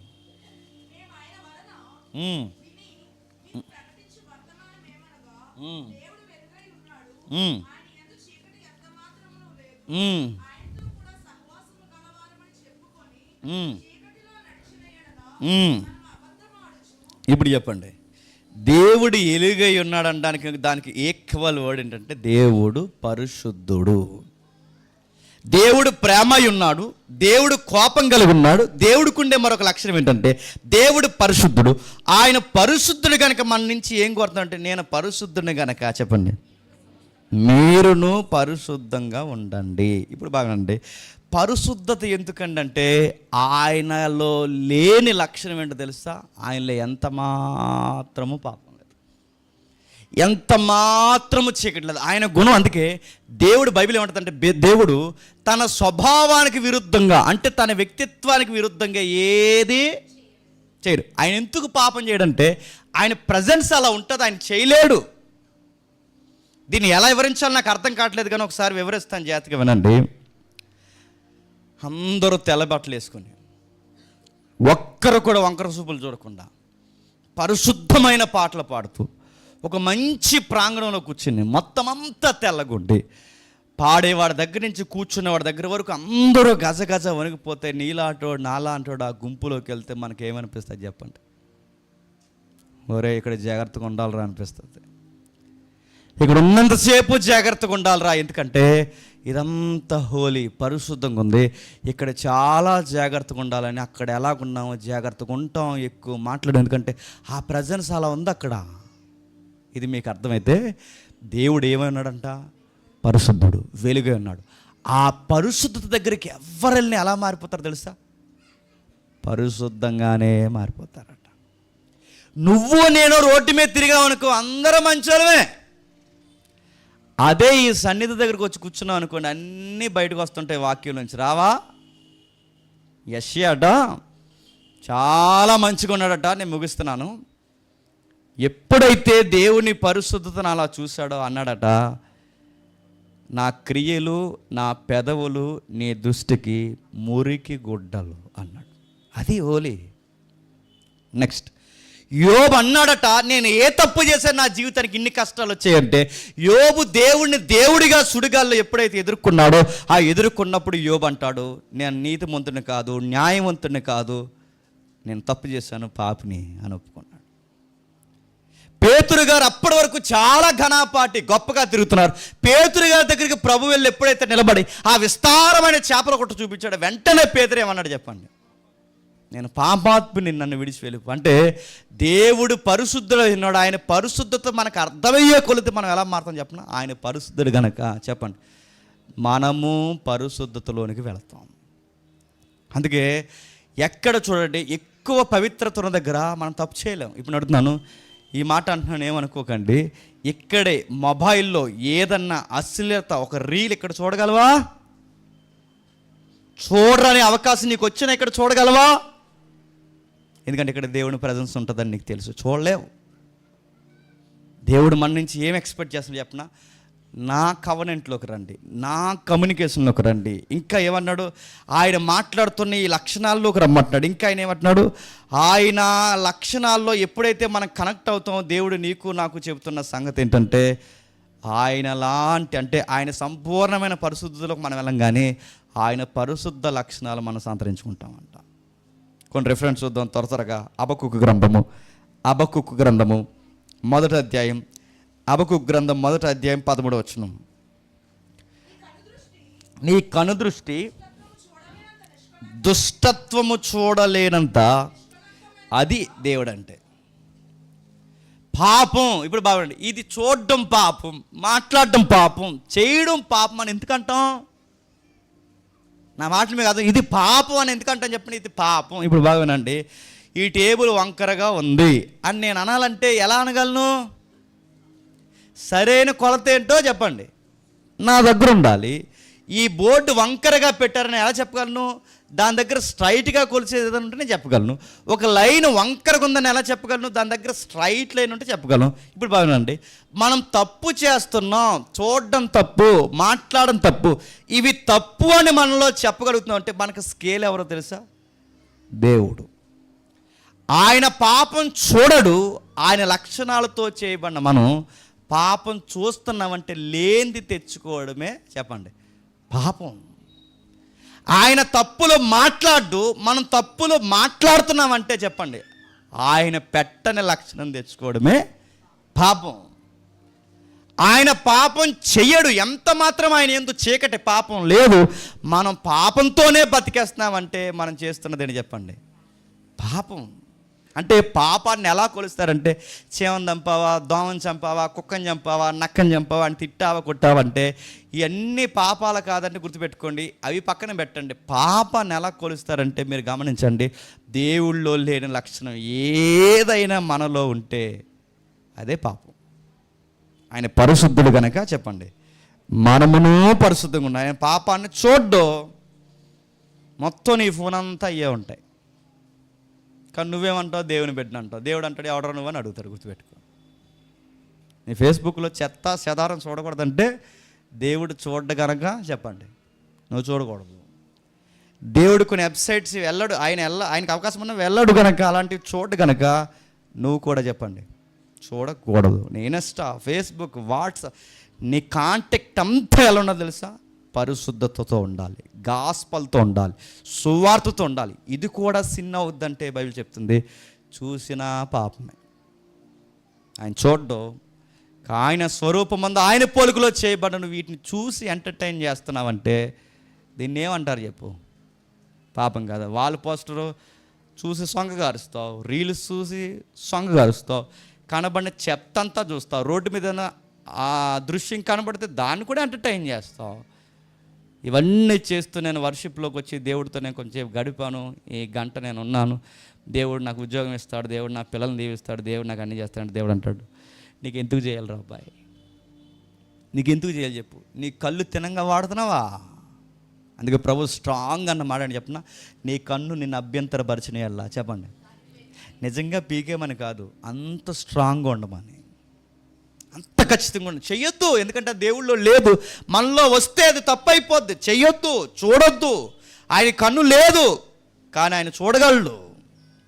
ఇప్పుడు చెప్పండి, దేవుడు ఎలుగై ఉన్నాడు అనడానికి దానికి ఈక్వల్ వర్డ్ ఏంటంటే దేవుడు పరిశుద్ధుడు. దేవుడు ప్రేమై ఉన్నాడు, దేవుడు కోపం కలిగి ఉన్నాడు. దేవుడికి ఉండే మరొక లక్షణం ఏంటంటే దేవుడు పరిశుద్ధుడు. ఆయన పరిశుద్ధుడు కనుక మన నుంచి ఏం కోరుతాడంటే, నేను పరిశుద్ధుడిని కనుక చెప్పండి మీరును పరిశుద్ధంగా ఉండండి. ఇప్పుడు బాగానండి, పరిశుద్ధత ఎందుకంటే ఆయనలో లేని లక్షణం ఏంటో తెలుసా? ఆయనలో ఎంత మాత్రము పాపం లేదు, ఎంత మాత్రము చీకటి లేదు. ఆయన గుణం. అందుకే దేవుడు బైబిల్ ఏమంటుందంటే, దేవుడు తన స్వభావానికి విరుద్ధంగా, అంటే తన వ్యక్తిత్వానికి విరుద్ధంగా ఏది చేయడు. ఆయన ఎందుకు పాపం చేయడంటే ఆయన ప్రజెన్స్ అలా ఉంటుంది, ఆయన చేయలేడు. దీన్ని ఎలా వివరించాలో నాకు అర్థం కావట్లేదు, కానీ ఒకసారి వివరిస్తాను, జాగ్రత్తగా వినండి. అందరూ తెల్ల బట్టలు వేసుకొని, ఒక్కరు కూడా వంకర చూపులు చూడకుండా, పరిశుద్ధమైన పాటలు పాడుతూ ఒక మంచి ప్రాంగణంలో కూర్చుని, మొత్తం అంతా తెల్లగుండి, పాడేవాడి దగ్గర నుంచి కూర్చున్నవాడి దగ్గర వరకు అందరూ గజగజ వణికిపోతే, నీలాంటోడు నాలాంటోడు ఆ గుంపులోకి వెళ్తే మనకేమనిపిస్తుంది చెప్పండి? ఒరే ఇక్కడ జాగ్రత్తగా ఉండాలిరా అనిపిస్తుంది. ఇక్కడ ఉన్నంతసేపు జాగ్రత్తగా ఉండాలిరా, ఎందుకంటే ఇదంతా హోలీ, పరిశుద్ధంగా ఉంది. ఇక్కడ చాలా జాగ్రత్తగా ఉండాలని, అక్కడ ఎలాగున్నామో జాగ్రత్తగా ఉంటాం, ఎక్కువ మాట్లాడు, ఎందుకంటే ఆ ప్రజెన్స్ అలా ఉంది అక్కడ. ఇది మీకు అర్థమైతే, దేవుడు ఏమన్నాడంట? పరిశుద్ధుడు, వెలుగే ఉన్నాడు. ఆ పరిశుద్ధత దగ్గరికి ఎవరెళ్ళి ఎలా మారిపోతారో తెలుసా? పరిశుద్ధంగానే మారిపోతారట. నువ్వు నేను రోడ్డు మీద తిరిగావు అనుకో, అందరూ మంచోళ్ళమే. అదే ఈ సన్నిధి దగ్గరికి వచ్చి కూర్చున్నావు అనుకోండి, అన్నీ బయటకు వస్తుంటాయి వాక్యం నుంచి. రావా? యెషయా అట చాలా మంచిగా ఉన్నాడట. నేను ముగిస్తున్నాను. ఎప్పుడైతే దేవుని పరిశుద్ధతను అలా చూశాడో అన్నాడట, నా క్రియలు నా పెదవులు నీ దృష్టికి మురికి గుడ్డలు అన్నాడు. అది హోలీ. నెక్స్ట్ యోబు అన్నాడట, నేను ఏ తప్పు చేశాను నా జీవితానికి ఇన్ని కష్టాలు వచ్చాయంటే, యోబు దేవుడిని దేవుడిగా సుడిగాల్లో ఎప్పుడైతే ఎదుర్కొన్నాడో, ఆ ఎదుర్కొన్నప్పుడు యోబు అంటాడు, నేను నీతిమంతుని కాదు, న్యాయవంతుని కాదు, నేను తప్పు చేశాను, పాపిని అని ఒప్పుకున్నాడు. పేతురు గారు అప్పటి వరకు చాలా ఘనాపాటి గొప్పగా తిరుగుతున్నారు. పేతురు గారి దగ్గరికి ప్రభు వెళ్ళి ఎప్పుడైతే నిలబడి ఆ విస్తారమైన చేపల కొట్టు చూపించాడు, వెంటనే పేతురు ఏమన్నాడు చెప్పండి? నేను పాపాత్ముని, నన్ను విడిచి వెళ్ళిపో. అంటే దేవుడు పరిశుద్ధుడు ఉన్నాడు. ఆయన పరిశుద్ధత మనకు అర్థమయ్యే కొలితే మనం ఎలా మారుతాం చెప్పండి? ఆయన పరిశుద్ధుడు గనక చెప్పండి మనము పరిశుద్ధతలోనికి వెళతాం. అందుకే ఎక్కడ చూడండి, ఎక్కువ పవిత్రత ఉన్న దగ్గర మనం తప్పు చేయలేం. ఇప్పుడు అడుగుతున్నాను, ఈ మాట అంటున్నాను ఏమనుకోకండి, ఇక్కడే మొబైల్లో ఏదన్నా అశ్లీలత, ఒక రీల్ ఇక్కడ చూడగలవా? చూడరాని అవకాశం నీకు వచ్చినా ఇక్కడ చూడగలవా? ఎందుకంటే ఇక్కడ దేవుని ప్రజెన్స్ ఉంటుందని నీకు తెలుసు, చూడలేవు. దేవుడు మన నుంచి ఏం ఎక్స్పెక్ట్ చేస్తాడు చెప్పనా? నా కవనెంట్లోకి రండి, నా కమ్యూనికేషన్లోకి రండి. ఇంకా ఏమన్నాడు? ఆయన మాట్లాడుతున్న ఈ లక్షణాల్లోకి రమ్మంటున్నాడు. ఇంకా ఆయన ఏమంటున్నాడు? ఆయన లక్షణాల్లో ఎప్పుడైతే మనం కనెక్ట్ అవుతామో, దేవుడు నీకు నాకు చెబుతున్న సంగతి ఏంటంటే, ఆయన లాంటి, అంటే ఆయన సంపూర్ణమైన పరిశుద్ధతలోకి మనం వెళ్ళంగానే ఆయన పరిశుద్ధ లక్షణాలు మనం సంతరించుకుంటామంట. కొన్ని రిఫరెన్స్ చూద్దాం త్వరగా. హబక్కూకు గ్రంథము మొదటి అధ్యాయం, హబక్కూకు గ్రంథం మొదటి అధ్యాయం 13వ వచనం. నీ కనుదృష్టి దుష్టత్వము చూడలేనంత, అది దేవుడు అంటే. పాపం, ఇప్పుడు బాగుండి, ఇది చూడడం పాపం, మాట్లాడడం పాపం, చేయడం పాపం అని ఎందుకంటాం? నా మాటలు మీకు అర్థం, ఇది పాపం అని ఎందుకంటాం చెప్పండి? ఇది పాపం. ఇప్పుడు బాగునండి, ఈ టేబుల్ వంకరగా ఉంది అని నేను అనాలంటే ఎలా అనగలను? సరైన కొలత ఏంటో చెప్పండి, నా దగ్గర ఉండాలి. ఈ బోర్డు వంకరగా పెట్టారని ఎలా చెప్పగలను? దాని దగ్గర స్ట్రైట్గా కొలిసేది ఏదైనా ఉంటే నేను చెప్పగలను. ఒక లైన్ వంకరగా ఉందని ఎలా చెప్పగలను? దాని దగ్గర స్ట్రైట్ లైన్ ఉంటే చెప్పగలను. ఇప్పుడు బాగుందండి, మనం తప్పు చేస్తున్నాం, చూడడం తప్పు, మాట్లాడడం తప్పు, ఇవి తప్పు అని మనలో చెప్పగలుగుతున్నాం అంటే మనకు స్కేల్ ఎవరో తెలుసా? దేవుడు. ఆయన పాపం చూడడు. ఆయన లక్షణాలతో చేయబడిన మనం పాపం చూస్తున్నామంటే లేనిది తెచ్చుకోవడమే చెప్పండి పాపం. ఆయన తప్పులు మాట్లాడు, మనం తప్పులు మాట్లాడుతున్నామంటే చెప్పండి ఆయన పెట్టని లక్షణం తెచ్చుకోవడమే పాపం. ఆయన పాపం చెయ్యడు, ఎంత మాత్రం ఆయన యందు చీకటి పాపం లేదు. మనం పాపంతోనే బతికేస్తున్నామంటే మనం చేస్తున్నది ఏంటి చెప్పండి? పాపం. అంటే పాపాన్ని ఎలా కొలుస్తారంటే చేమని చంపావా, దోమని చంపావా, కుక్కని చంపావా, నక్కని చంపావా అని తిట్టావా కొట్టావంటే ఇవన్నీ పాపాలు కాదంటే గుర్తుపెట్టుకోండి. అవి పక్కన పెట్టండి. పాపాన్ని ఎలా కొలుస్తారంటే మీరు గమనించండి, దేవుళ్ళో లేని లక్షణం ఏదైనా మనలో ఉంటే అదే పాపం. ఆయన పరిశుద్ధుడు కనుక చెప్పండి, మనమును పరిశుద్ధంగా ఉన్నాయి. ఆయన పాపాన్ని చూడ్డు, మొత్తం నీ ఫోన్ అంతా అయ్యే ఉంటాయి. కానీ నువ్వేమంటావు, దేవుని బిడ్డను అంటావు. దేవుడు అంటాడు ఎవడరా నువ్వు అని అడుగుతాడు. గుర్తుపెట్టుకో. నీ ఫేస్బుక్లో చెత్త చెదారం చూడకూడదంటే దేవుడు చూడ్డ కనుక చెప్పండి, నువ్వు చూడకూడదు. దేవుడు కొన్ని వెబ్సైట్స్ వెళ్ళడు, ఆయనకు అవకాశం ఉన్నా వెళ్ళడు కనుక, అలాంటివి చూడ కనుక నువ్వు కూడా చెప్పండి చూడకూడదు. నీ ఇన్స్టా, ఫేస్బుక్, వాట్సాప్, నీ కాంటాక్ట్ అంతా ఎలా ఉన్నదో తెలుసా? పరిశుద్ధతతో ఉండాలి, గాస్పల్తో ఉండాలి, సువార్తతో ఉండాలి. ఇది కూడా సిన్ అవుద్దంటే బైబిల్ చెప్తుంది చూసినా పాపమే. ఆయన చూడ్డు, ఆయన స్వరూపమందు ఆయన పోలికలో చేయబడ్డ వీటిని చూసి ఎంటర్టైన్ చేస్తున్నావంటే దీన్ని ఏమంటారు చెప్పు? పాపం కదా. వాళ్ళ పోస్టరు చూసి సొంగగారుస్తావు, రీల్స్ చూసి సొంగగారుస్తావు, కనబడిన చెత్త అంతా చూస్తావు, రోడ్డు మీద ఆ దృశ్యం కనబడితే దాన్ని కూడా ఎంటర్టైన్ చేస్తావు. ఇవన్నీ చేస్తూ నేను వర్షిప్లోకి వచ్చి దేవుడితో నేను కొంచెం గడిపాను, ఈ గంట నేను ఉన్నాను, దేవుడు నాకు ఉద్యోగం ఇస్తాడు, దేవుడు నా పిల్లల్ని దీవిస్తాడు, దేవుడు నాకు అన్నీ చేస్తాడు. దేవుడు అంటాడు నీకు ఎందుకు చేయాలి అబ్బాయి, నీకు ఎందుకు చేయాలి చెప్పు? నీ కళ్ళు తినంగా వాడుతున్నావా? అందుకే ప్రభు స్ట్రాంగ్ అన్న మాట అని చెప్పిన, నీ కన్ను నిన్ను అభ్యంతరపరిచినయల్లా చెప్పండి. నిజంగా పీకేమని కాదు, అంత స్ట్రాంగ్గా ఉండమని, అంత ఖచ్చితంగా ఉండి చెయ్యొద్దు. ఎందుకంటే దేవుళ్ళో లేదు, మనలో వస్తే అది తప్పైపోద్ది. చెయ్యొద్దు, చూడొద్దు. ఆయన కన్ను లేదు కానీ ఆయన చూడగలడు.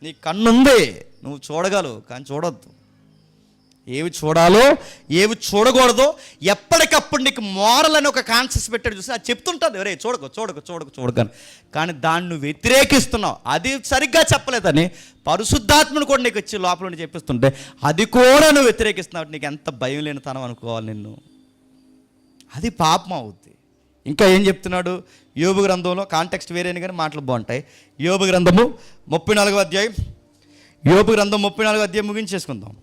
నీ కన్ను ఉంది, నువ్వు చూడగలవు కానీ చూడొద్దు. ఏవి చూడాలో ఏవి చూడకూడదో ఎప్పటికప్పుడు నీకు మోరల్ అని ఒక కాన్షియస్ పెట్టాడు చూసి అది చెప్తుంటుంది, ఎవరే చూడకు కానీ దాన్ని నువ్వు వ్యతిరేకిస్తున్నావు. అది సరిగ్గా చెప్పలేదని పరిశుద్ధాత్మను కూడా నీకు వచ్చి లోపల నుండి చెప్పిస్తుంటే అది కూడా నువ్వు వ్యతిరేకిస్తున్నావు. నీకు ఎంత భయం లేని తనం అనుకోవాలి నిన్ను, అది పాపం అవుద్ది. ఇంకా ఏం చెప్తున్నాడు యోబు గ్రంథంలో? కాంటెక్స్ట్ వేరేని కానీ మాటలు బాగుంటాయి. యోబు గ్రంథము 34వ అధ్యాయం, యోబు గ్రంథం 34వ అధ్యాయం ముగించేసుకుందాం.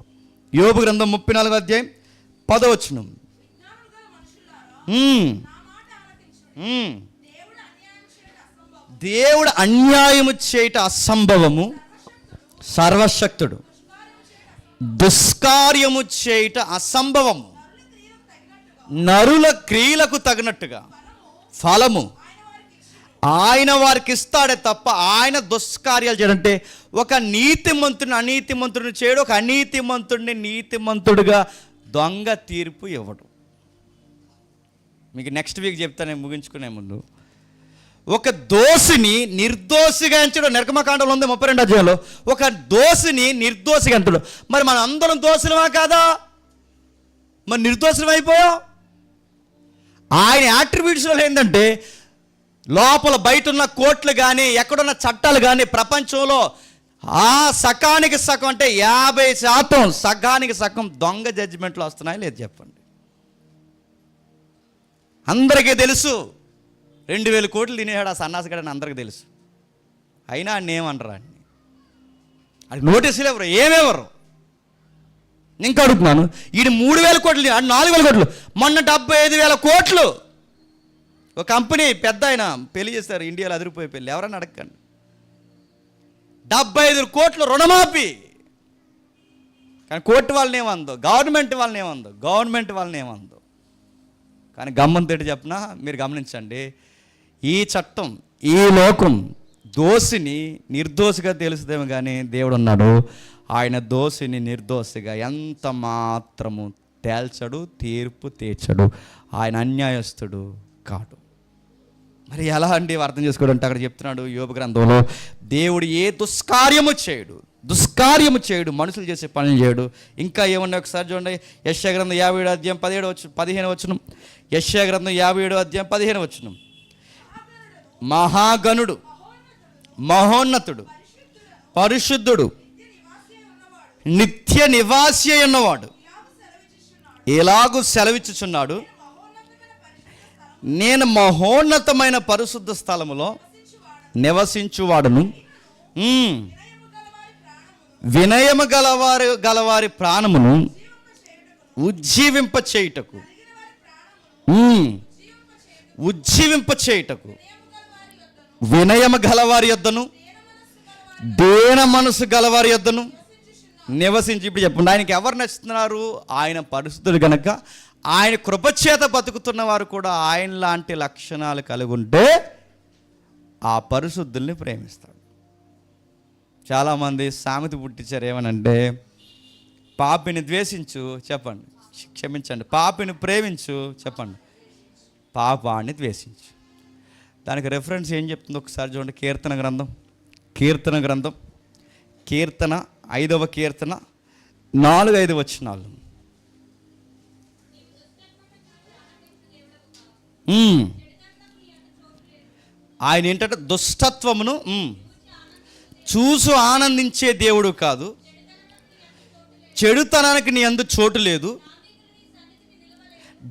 యోబు గ్రంథం 34వ అధ్యాయం 10వ వచనం. దేవుడు అన్యాయము చేయట అసంభవము, సర్వశక్తుడు దుష్కార్యము చేయట అసంభవము, నరుల క్రియలకు తగినట్టుగా ఫలము ఆయన వారికి ఇస్తాడే తప్ప ఆయన దుష్కార్యాలు చేయడంటే ఒక నీతిమంతుడిని అనీతిమంతుడిని చేయడు, ఒక అనీతిమంతుడిని నీతిమంతుడిగా దొంగ తీర్పు ఇవ్వడు. మీకు నెక్స్ట్ వీక్ చెప్తాను నేను ముగించుకునే ముందు. ఒక దోషిని నిర్దోషిగా ఎంచడు, నిర్గమకాండంలో ఉంది 32వ అధ్యాయంలో. ఒక దోషిని నిర్దోషిగా ఎంచడు. మరి మన అందరం దోషులమా కాదా? మరి నిర్దోషం అయిపోయాం. ఆయన యాట్రిబ్యూట్స్లో ఏంటంటే లోపల బయట ఉన్న కోర్టులు కానీ ఎక్కడున్న చట్టాలు కానీ ప్రపంచంలో ఆ సకానికి సగం అంటే 50% సగానికి సగం దొంగ జడ్జిమెంట్లు వస్తున్నాయి లేదు చెప్పండి. అందరికీ తెలుసు 2000 కోట్లు తినేవాడు ఆ సన్నాసిగాడని అందరికీ తెలుసు. అయినా అన్ని ఏమనరా అండి, అది నోటీసులు ఎవరు ఏమెవరు? ఇంకా అడుగుతున్నాను, ఈయన 3000 కోట్లు, 4000 కోట్లు, మొన్న 75,000 కోట్లు. ఒక కంపెనీ పెద్ద ఆయన పెళ్లి చేస్తారు, ఇండియాలో అదిరిపోయే పెళ్ళి, ఎవరన్నా అడగండి. 75 కోట్లు రుణమాఫీ. కానీ కోర్టు వాళ్ళని ఏమందో, గవర్నమెంట్ వాళ్ళని ఏమందో. కానీ గమ్మంతేటి చెప్పినా మీరు గమనించండి, ఈ చట్టం ఈ లోకం దోషిని నిర్దోషిగా తెలుస్తుందేమో కానీ దేవుడు ఉన్నాడు, ఆయన దోషిని నిర్దోషిగా ఎంత మాత్రము తేల్చడు, తీర్పు తీర్చడు. ఆయన అన్యాయస్తుడు కాడు. మరి ఎలా అండి అర్థం చేసుకోవడం అంటే అక్కడ చెప్తున్నాడు యోబు గ్రంథంలో, దేవుడు ఏ దుష్కార్యము చేయడు, మనుషులు చేసే పనులు చేయడు. ఇంకా ఏమన్నా ఒకసారి చూడండి, యెషయా గ్రంథం 57వ అధ్యాయం 15వ వచనం. యెషయా గ్రంథం 57వ అధ్యాయం 15వ వచనం. మహాగణుడు, మహోన్నతుడు, పరిశుద్ధుడు, నిత్య నివాసి ఉన్నవాడు ఎలాగూ సెలవిచ్చుచున్నాడు, నేను మహోన్నతమైన పరిశుద్ధ స్థలములో నివసించువాడును, వినయము గలవారి ప్రాణమును ఉజ్జీవింప చేయుటకు, ఉజ్జీవింప చేయుటకు వినయము గలవారి యొద్దను దేన మనసు గలవారి యొద్దను నివసించి. ఇప్పుడు చెప్పండి, ఆయనకి ఎవరు నచ్చుతున్నారు? ఆయన పరిశుద్ధుడు గనక ఆయన కృపచేత బతుకుతున్న వారు కూడా ఆయన లాంటి లక్షణాలు కలిగి ఉంటే ఆ పరిశుద్ధుల్ని ప్రేమిస్తాడు. చాలామంది సామెత పుట్టించారు, ఏమనంటే పాపిని ద్వేషించు, చెప్పండి క్షమించండి, పాపిని ప్రేమించు, చెప్పండి పాపాన్ని ద్వేషించు. దానికి రెఫరెన్స్ ఏం చెప్తుందో ఒకసారి చూడండి. కీర్తన గ్రంథం 5వ కీర్తన 4-5 వచనాలు. ఆయన ఏంటంటే దుష్టత్వమును చూసు ఆనందించే దేవుడు కాదు, చెడుతనానికి నీ యందు చోటు లేదు,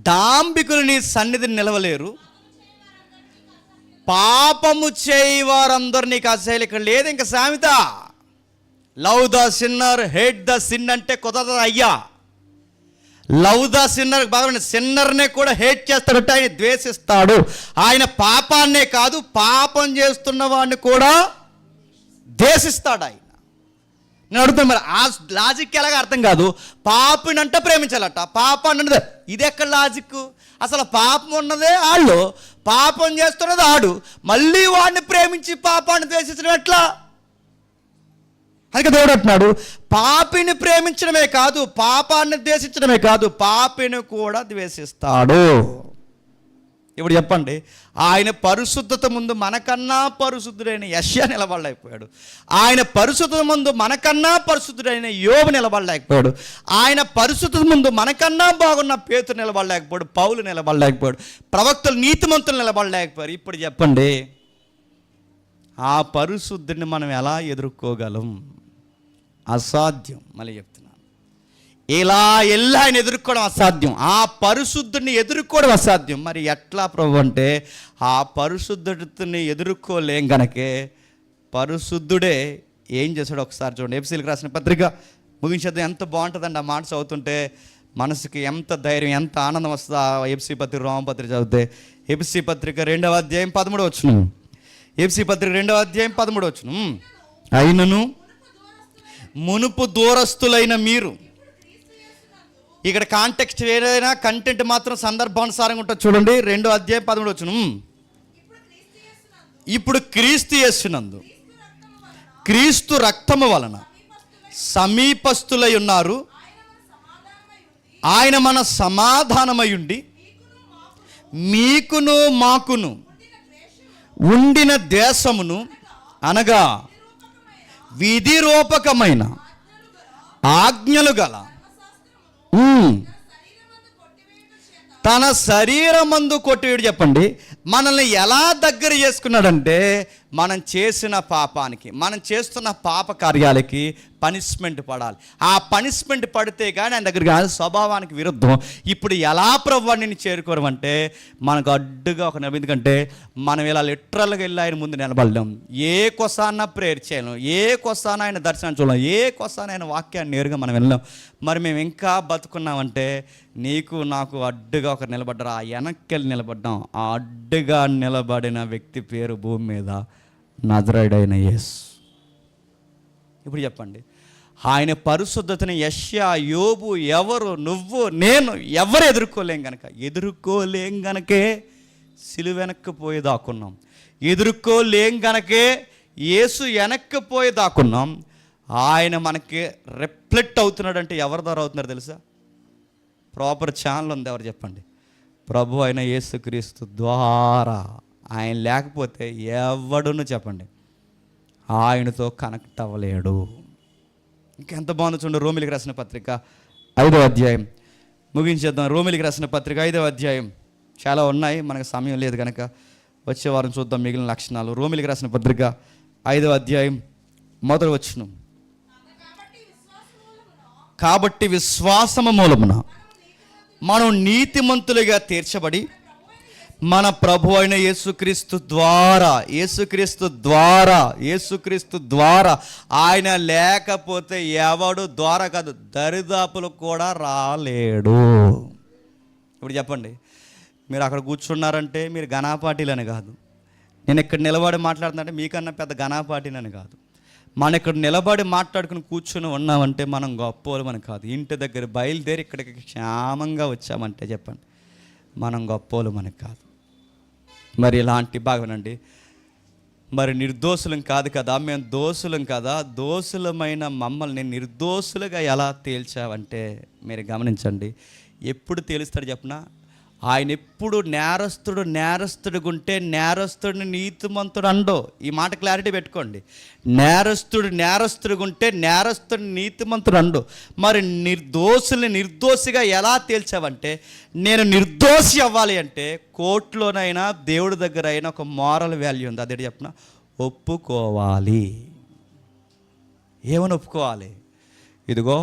డాంబికులు నీ సన్నిధిని నిలవలేరు, పాపము చేయి వారందరూ నీకు అసహ్యులు. ఇక్కడ లేదు ఇంకా సామెత, love the sinner hate the sin అంటే కుదరదు అయ్యా. లవ్ ద సిన్నర్ బాగా సిన్నర్నే కూడా హేట్ చేస్తాడు, ఆయన ద్వేషిస్తాడు. ఆయన పాపాన్నే కాదు, పాపం చేస్తున్న వాడిని కూడా ద్వేషిస్తాడు ఆయన. నేను అడుగుతాను, మరి ఆ లాజిక్ ఎలాగ అర్థం కాదు. పాపినంట ప్రేమించాలట, పాపాన్ని ఉన్నదే, ఇది ఎక్కడ లాజిక్? అసలు పాపం ఉన్నదే ఆళ్ళు, పాపం చేస్తున్నది ఆడు, మళ్ళీ వాడిని ప్రేమించి పాపాన్ని ద్వేషించడం ఎట్లా? అందుకే దేవుడు అంటున్నాడు, పాపిని ప్రేమించడమే కాదు, పాపాన్ని ద్వేషించడమే కాదు, పాపిని కూడా ద్వేషిస్తాడు. ఇప్పుడు చెప్పండి, ఆయన పరిశుద్ధత ముందు మనకన్నా పరిశుద్ధుడైన యెషయా నిలబడలేకపోయాడు, ఆయన పరిశుద్ధత ముందు మనకన్నా పరిశుద్ధుడైన యోబు నిలబడలేకపోయాడు, ఆయన పరిశుద్ధత ముందు మనకన్నా బాగున్న పేతురు నిలబడలేకపోయాడు, పౌలు నిలబడలేకపోయాడు, ప్రవక్తలు నీతిమంతులు నిలబడలేకపోయారు. ఇప్పుడు చెప్పండి, ఆ పరిశుద్ధుడిని మనం ఎలా ఎదుర్కోగలం? అసాధ్యం. మళ్ళీ చెప్తున్నాను, ఇలా ఆయన ఎదుర్కోవడం అసాధ్యం, ఆ పరిశుద్ధుడిని ఎదుర్కోవడం అసాధ్యం. మరి ఎట్లా ప్రభు అంటే, ఆ పరిశుద్ధుడిని ఎదుర్కోలేం గనకే పరిశుద్ధుడే ఏం చేశాడు ఒకసారి చూడండి. ఎఫెసీయులకు రాసిన పత్రిక ముగించేద్దాం. ఎంత బాగుంటుందండి ఆ మాట చదువుతుంటే, మనసుకి ఎంత ధైర్యం, ఎంత ఆనందం వస్తుంది ఆ ఎఫెసీ పత్రిక, రోమపత్రిక చదివితే. ఎఫెసీ పత్రిక 2వ అధ్యాయం 13వ వచనం. ఎఫెసీ పత్రిక 2వ అధ్యాయం 13వ వచనం. అయినను మునుపు దూరస్తులైన మీరు, ఇక్కడ కాంటెక్స్ట్ ఏదైనా కంటెంట్ మాత్రం సందర్భానుసారంగా ఉంటుంది. చూడండి 2వ అధ్యాయం 13వ వచనం. ఇప్పుడు క్రీస్తు యేసునందు క్రీస్తు రక్తము వలన సమీపస్తులై ఉన్నారు, ఆయన మన సమాధానమయుండి మీకును మాకును ఉండిన దేశమును, అనగా విధిరూపకమైన ఆజ్ఞలు గల తన శరీరమందు కొట్టివేడు. చెప్పండి, మనల్ని ఎలా దగ్గర చేసుకున్నాడంటే, మనం చేసిన పాపానికి, మనం చేస్తున్న పాప కార్యాలకి పనిష్మెంట్ పడాలి. ఆ పనిష్మెంట్ పడితే కానీ ఆయన దగ్గర కాదు, స్వభావానికి విరుద్ధం. ఇప్పుడు ఎలా ప్రభు నిన్ను చేరుకోవడం అంటే, మనకు అడ్డుగా ఒక నవ్వు. ఎందుకంటే మనం ఇలా లిటరల్గా వెళ్ళి ఆయన ముందు నిలబడలేం, ఏ కొసాన ప్రేయర్ చేయలేం, ఏ కొసాన ఆయన దర్శనం చూడలేం, ఏ కొసాన ఆయన వాక్యాన్ని నేరుగా మనం వెళ్ళాం. మరి మేము ఇంకా బతుకున్నామంటే, నీకు నాకు అడ్డుగా ఒకరు నిలబడ్డారు, ఆ వెనక్కి నిలబడ్డాం. ఆ అడ్డుగా నిలబడిన వ్యక్తి పేరు భూమి మీద నజరేయుడైన యేసు. ఇప్పుడు చెప్పండి, ఆయన పరిశుద్ధతని యెషయా, యోబు, ఎవరు, నువ్వు, నేను ఎవరు ఎదుర్కోలేం గనకే సిలువ వెనక్కి పోయి దాక్కున్నాం, ఎదుర్కోలేం గనకే యేసు వెనక్కి పోయి దాక్కున్నాం. ఆయన మనకి రిఫ్లెక్ట్ అవుతున్నాడంటే ఎవరి ద్వారా అవుతున్నారు తెలుసా? ప్రాపర్ ఛానల్ ఉంది, ఎవరు చెప్పండి? ప్రభు అయిన యేసుక్రీస్తు ద్వారా. ఆయన లేకపోతే ఎవడును చెప్పండి ఆయనతో కనెక్ట్ అవ్వలేడు. ఇంకెంత బాగుందో చూడండి. రోమిలికి రాసిన పత్రిక 5వ అధ్యాయం ముగించేద్దాం. రోమిలికి రాసిన పత్రిక 5వ అధ్యాయం, చాలా ఉన్నాయి, మనకు సమయం లేదు కనుక వచ్చే వారం చూద్దాం మిగిలిన లక్షణాలు. రోమిలికి రాసిన పత్రిక 5వ అధ్యాయం 1వ వచనం. కాబట్టి విశ్వాసము మూలమున మనం నీతిమంతులుగా తీర్చబడి మన ప్రభు అయిన యేసుక్రీస్తు ద్వారా ఆయన లేకపోతే ఎవడు ద్వారా కాదు, దరిదాపులు కూడా రాలేడు. ఇప్పుడు చెప్పండి, మీరు అక్కడ కూర్చున్నారంటే మీరు ఘనాపాటీలని కాదు, నేను ఇక్కడ నిలబడి మాట్లాడుతుంటే మీకన్నా పెద్ద ఘనాపాటీలని కాదు. మనం ఇక్కడ నిలబడి మాట్లాడుకుని కూర్చుని ఉన్నామంటే మనం గొప్పోళ్ళమని కాదు. ఇంటి దగ్గర బయలుదేరి ఇక్కడికి క్షేమంగా వచ్చామంటే చెప్పండి, మనం గొప్పోళ్ళమని కాదు. మరి ఇలాంటి భాగమేనండి. మరి నిర్దోషులం కాదు కదా, మేము దోషులం కదా, దోషులమైన మమ్మల్ని నిర్దోషులుగా ఎలా తేల్చావంటే మీరు గమనించండి. ఎప్పుడు తేలుస్తాడు చెప్పనా? ఆయన ఎప్పుడు నేరస్తుడుగా ఉంటే నేరస్తుడిని నీతిమంతుడు అండో. ఈ మాట క్లారిటీ పెట్టుకోండి. నేరస్తుడుగా ఉంటే నేరస్తుడిని నీతిమంతుడు అండో. మరి నిర్దోషిగా ఎలా తేల్చావంటే, నేను నిర్దోషి అవ్వాలి అంటే కోర్టులోనైనా దేవుడి దగ్గర అయినా ఒక మోరల్ వాల్యూ ఉంది. అదే చెప్పిన ఒప్పుకోవాలి. ఏమని ఒప్పుకోవాలి? ఇదిగో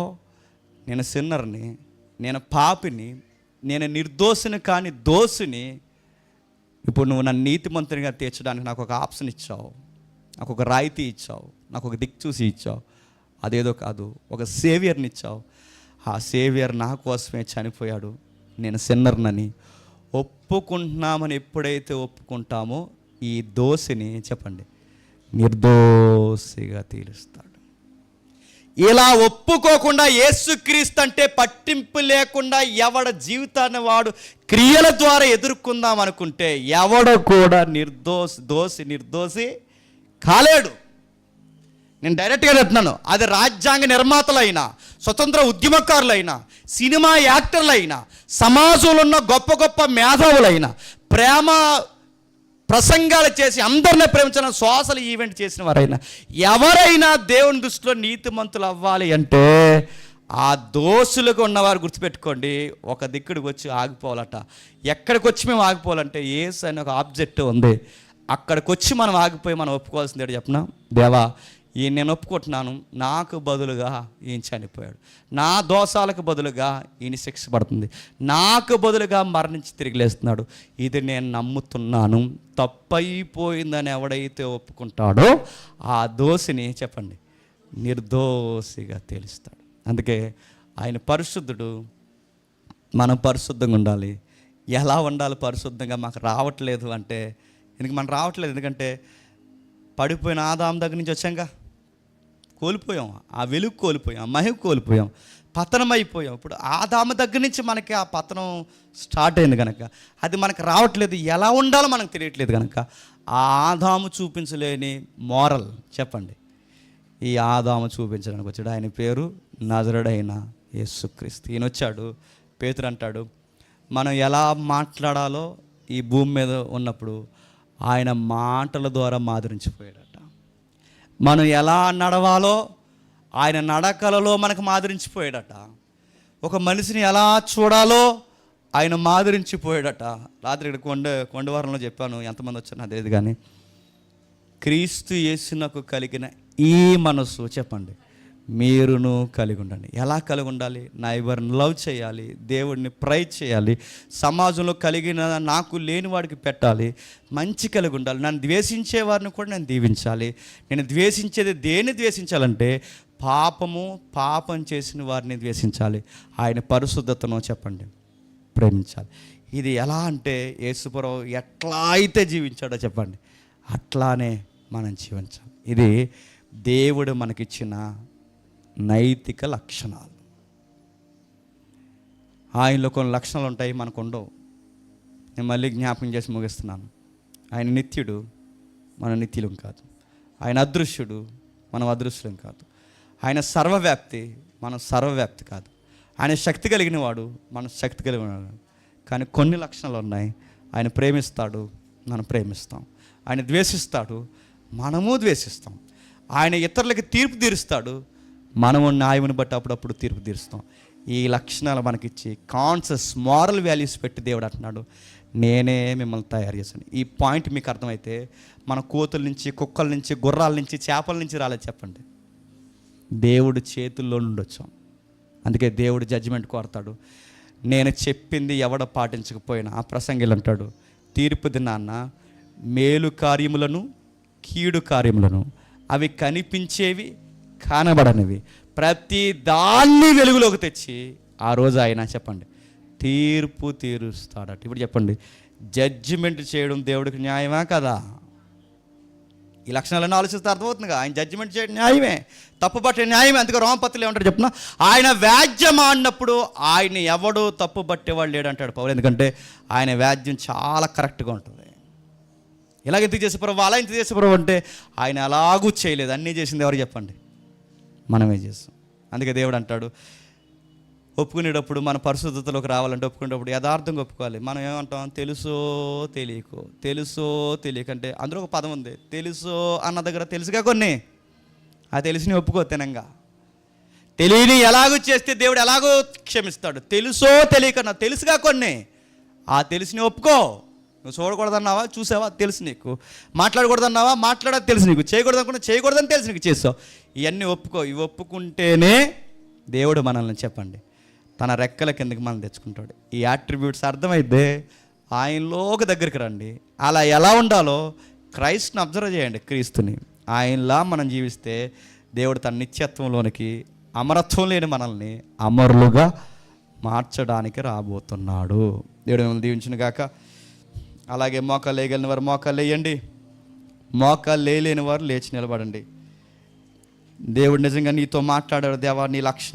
నేను సిన్నర్ని, నేను పాపిని, నేను నిర్దోషిని కానీ దోషిని. ఇప్పుడు నువ్వు నన్ను నీతిమంతునిగా తీర్చడానికి నాకు ఒక ఆప్షన్ ఇచ్చావు, నాకు ఒక రాయితీ ఇచ్చావు, నాకు ఒక దిక్కు చూసి ఇచ్చావు. అదేదో కాదు, ఒక సేవియర్ని ఇచ్చావు. ఆ సేవియర్ నా కోసమే చనిపోయాడు, నేను సిన్నర్నని ఒప్పుకుంటున్నామని ఎప్పుడైతే ఒప్పుకుంటామో ఈ దోషిని చెప్పండి నిర్దోషిగా తీరుస్తాడు. ఇలా ఒప్పుకోకుండా యేసుక్రీస్తు అంటే పట్టింపు లేకుండా ఎవడ జీవితాన్ని వాడు క్రియల ద్వారా ఎదుర్కొందాం అనుకుంటే ఎవడ కూడా నిర్దోషి కాలేడు. నేను డైరెక్ట్గా చెప్తున్నాను. అది రాజ్యాంగ నిర్మాతలైనా, స్వతంత్ర ఉద్యమకారులైనా, సినిమా యాక్టర్లైనా, సమాజంలో ఉన్న గొప్ప గొప్ప మేధావులైనా, ప్రేమ ప్రసంగాలు చేసి అందరినీ ప్రేమించిన సోషల్ ఈవెంట్ చేసిన వారైనా, ఎవరైనా దేవుని దృష్టిలో నీతిమంతులు అవ్వాలి అంటే ఆ దోషులుగా ఉన్నవారు గుర్తుపెట్టుకోండి, ఒక దిక్కుడికి వచ్చి ఆగిపోవాలట. ఎక్కడికి వచ్చి మేము ఆగిపోవాలంటే యేసు అనే ఒక ఆబ్జెక్ట్ ఉంది. అక్కడికి వచ్చి మనం ఆగిపోయి మనం ఒప్పుకోవాల్సింది ఏంటో చెప్పనా? దేవా, ఈయన నేను ఒప్పుకుంటున్నాను, నాకు బదులుగా ఈయన చనిపోయాడు, నా దోషాలకు బదులుగా ఈయన శిక్ష పడుతుంది, నాకు బదులుగా మరణించి తిరిగి లేస్తున్నాడు, ఇది నేను నమ్ముతున్నాను, తప్పైపోయిందని ఎవడైతే ఒప్పుకుంటాడో ఆ దోషిని చెప్పండి నిర్దోషిగా తేలుస్తాడు. అందుకే ఆయన పరిశుద్ధుడు, మనం పరిశుద్ధంగా ఉండాలి. ఎలా ఉండాలి పరిశుద్ధంగా? మాకు రావట్లేదు అంటే మనం రావట్లేదు, ఎందుకంటే పడిపోయిన ఆదాము దగ్గర నుంచి వచ్చాంగా, కోల్పోయాం, ఆ వెలుగు కోల్పోయాం, ఆ మహిమ కోల్పోయాం, పతనం అయిపోయాం. ఇప్పుడు ఆదాము దగ్గర నుంచి మనకి ఆ పతనం స్టార్ట్ అయింది కనుక అది మనకు రావట్లేదు. ఎలా ఉండాలో మనకు తెలియట్లేదు కనుక ఆ ఆదాము చూపించలేని మోరల్ చెప్పండి ఈ ఆదాము చూపించడానికి వచ్చాడు. ఆయన పేరు నజరుడైన యేసుక్రీస్తు. ఈయన వచ్చాడు. పేతురు అంటాడు, మనం ఎలా మాట్లాడాలో ఈ భూమి మీద ఉన్నప్పుడు ఆయన మాటల ద్వారా మాదిరించిపోయాడట. మనం ఎలా నడవాలో ఆయన నడకలలో మనకు మాదిరించిపోయాడట. ఒక మనిషిని ఎలా చూడాలో ఆయన మాదిరించిపోయాడట. రాత్రి ఇక్కడ కొండవారంలో చెప్పాను, ఎంతమంది వచ్చారు నాకు తెలియదు, కానీ క్రీస్తు యేసునకు కలిగిన ఈ మనసు చెప్పండి మీరును కలిగి ఉండండి. ఎలా కలిగి ఉండాలి? నైబర్ని లవ్ చేయాలి, దేవుడిని ప్రైజ్ చేయాలి, సమాజంలో కలిగిన నాకు లేని వాడికి పెట్టాలి, మంచి కలిగి ఉండాలి, నన్ను ద్వేషించే వారిని కూడా నేను దీవించాలి. నేను ద్వేషించేది దేన్ని ద్వేషించాలంటే పాపం చేసిన వారిని ద్వేషించాలి, ఆయన పరిశుద్ధతను చెప్పండి ప్రేమించాలి. ఇది ఎలా అంటే యేసుప్రభు ఎట్లా అయితే జీవించాడో చెప్పండి అట్లానే మనం జీవించాలి. ఇది దేవుడు మనకిచ్చిన నైతిక లక్షణాలు. ఆయనలో కొన్ని లక్షణాలు ఉంటాయి, మనకు ఉండవు. నేను మళ్ళీ జ్ఞాపకం చేసి ముగిస్తున్నాను. ఆయన నిత్యుడు, మన నిత్యులం కాదు. ఆయన అదృశ్యుడు, మనం అదృశ్యులం కాదు. ఆయన సర్వవ్యాప్తి, మనం సర్వవ్యాప్తి కాదు. ఆయన శక్తి కలిగిన వాడు, మనం శక్తి కలిగిన వాడు. కానీ కొన్ని లక్షణాలు ఉన్నాయి. ఆయన ప్రేమిస్తాడు, మనం ప్రేమిస్తాం. ఆయన ద్వేషిస్తాడు, మనము ద్వేషిస్తాం. ఆయన ఇతరులకి తీర్పు తీరుస్తాడు, మనము న్యాయముని బట్టి అప్పుడప్పుడు తీర్పు తీరుస్తాం. ఈ లక్షణాలు మనకిచ్చి కాన్షియస్ మారల్ వాల్యూస్ పెట్టి దేవుడు అంటున్నాడు, నేనే మిమ్మల్ని తయారు చేశాను. ఈ పాయింట్ మీకు అర్థమైతే మన కోతుల నుంచి, కుక్కల నుంచి, గుర్రాల నుంచి, చేపల నుంచి రాలేదు చెప్పండి, దేవుడు చేతుల్లో నుండి వచ్చాం. అందుకే దేవుడు జడ్జిమెంట్ కోరతాడు. నేను చెప్పింది ఎవడ పాటించకపోయినా, ఆ ప్రసంగిలు అంటాడు, తీర్పు దినాన్న మేలు కార్యములను కీడు కార్యములను, అవి కనిపించేవి కానబడనివి, ప్రతి దాన్ని వెలుగులోకి తెచ్చి ఆ రోజు ఆయన చెప్పండి తీర్పు తీరుస్తాడట. ఇప్పుడు చెప్పండి, జడ్జిమెంట్ చేయడం దేవుడికి న్యాయమా కదా? ఈ లక్షణాలన్నీ ఆలోచిస్తే అర్థమవుతుందిగా. ఆయన జడ్జిమెంట్ చేయడం న్యాయమే, తప్పు పట్టే న్యాయమే. అందుకే రోమపత్రికలో ఏమంటాడు చెప్పిన, ఆయన వ్యాజ్యం ఆడినప్పుడు ఆయన ఎవడు తప్పు పట్టేవాడు లేడంటాడు పౌలు. ఎందుకంటే ఆయన వ్యాజ్యం చాలా కరెక్ట్గా ఉంటుంది. ఇలాగ ఎందుకు చేసే ప్రభు, అలా ఎందుకు చేసే ప్రభు అంటే ఆయన అలాగూ చేయలేదు. అన్నీ చేసింది ఎవరు చెప్పండి? మనమే చేస్తాం. అందుకే దేవుడు అంటాడు, ఒప్పుకునేటప్పుడు మన పరిశుద్ధతలోకి రావాలంటే ఒప్పుకునేటప్పుడు యథార్థంగా ఒప్పుకోవాలి. మనం ఏమంటాం? తెలుసో తెలియకో, తెలుసో తెలియకంటే అందులో ఒక పదం ఉంది, తెలుసో అన్న దగ్గర తెలుసుగా కొన్ని, ఆ తెలిసిని ఒప్పుకో తినంగా. తెలియని ఎలాగో చేస్తే దేవుడు ఎలాగో క్షమిస్తాడు. తెలుసో తెలియకన్నా తెలుసుగా కొన్ని, ఆ తెలిసిని ఒప్పుకో. నువ్వు చూడకూడదన్నావా, చూసావా, తెలుసు నీకు. మాట్లాడకూడదన్నావా, మాట్లాడదు తెలుసు నీకు. చేయకూడదు అనుకున్నా, చేయకూడదని తెలుసు నీకు, చేస్తావు. ఇవన్నీ ఒప్పుకో. ఇవి ఒప్పుకుంటేనే దేవుడు మనల్ని చెప్పండి తన రెక్కల కిందకి మనం తెచ్చుకుంటాడు. ఈ యాట్రిబ్యూట్స్ అర్థమైతే ఆయనలోకి దగ్గరికి రండి. అలా ఎలా ఉండాలో క్రైస్ట్ని అబ్జర్వ్ చేయండి, క్రీస్తుని. ఆయనలా మనం జీవిస్తే దేవుడు తన నిత్యత్వంలోనికి, అమరత్వం లేని మనల్ని అమరులుగా మార్చడానికి రాబోతున్నాడు. దేవుడు మిమ్మల్ని దీవించిన గాక. అలాగే మోకాలు వేయగలిగిన వారు మోకాలు వేయండి, మోకాలు లేని వారు లేచి నిలబడండి. దేవుడు నిజంగా నీతో మాట్లాడారు. దేవా, నీ లక్షణం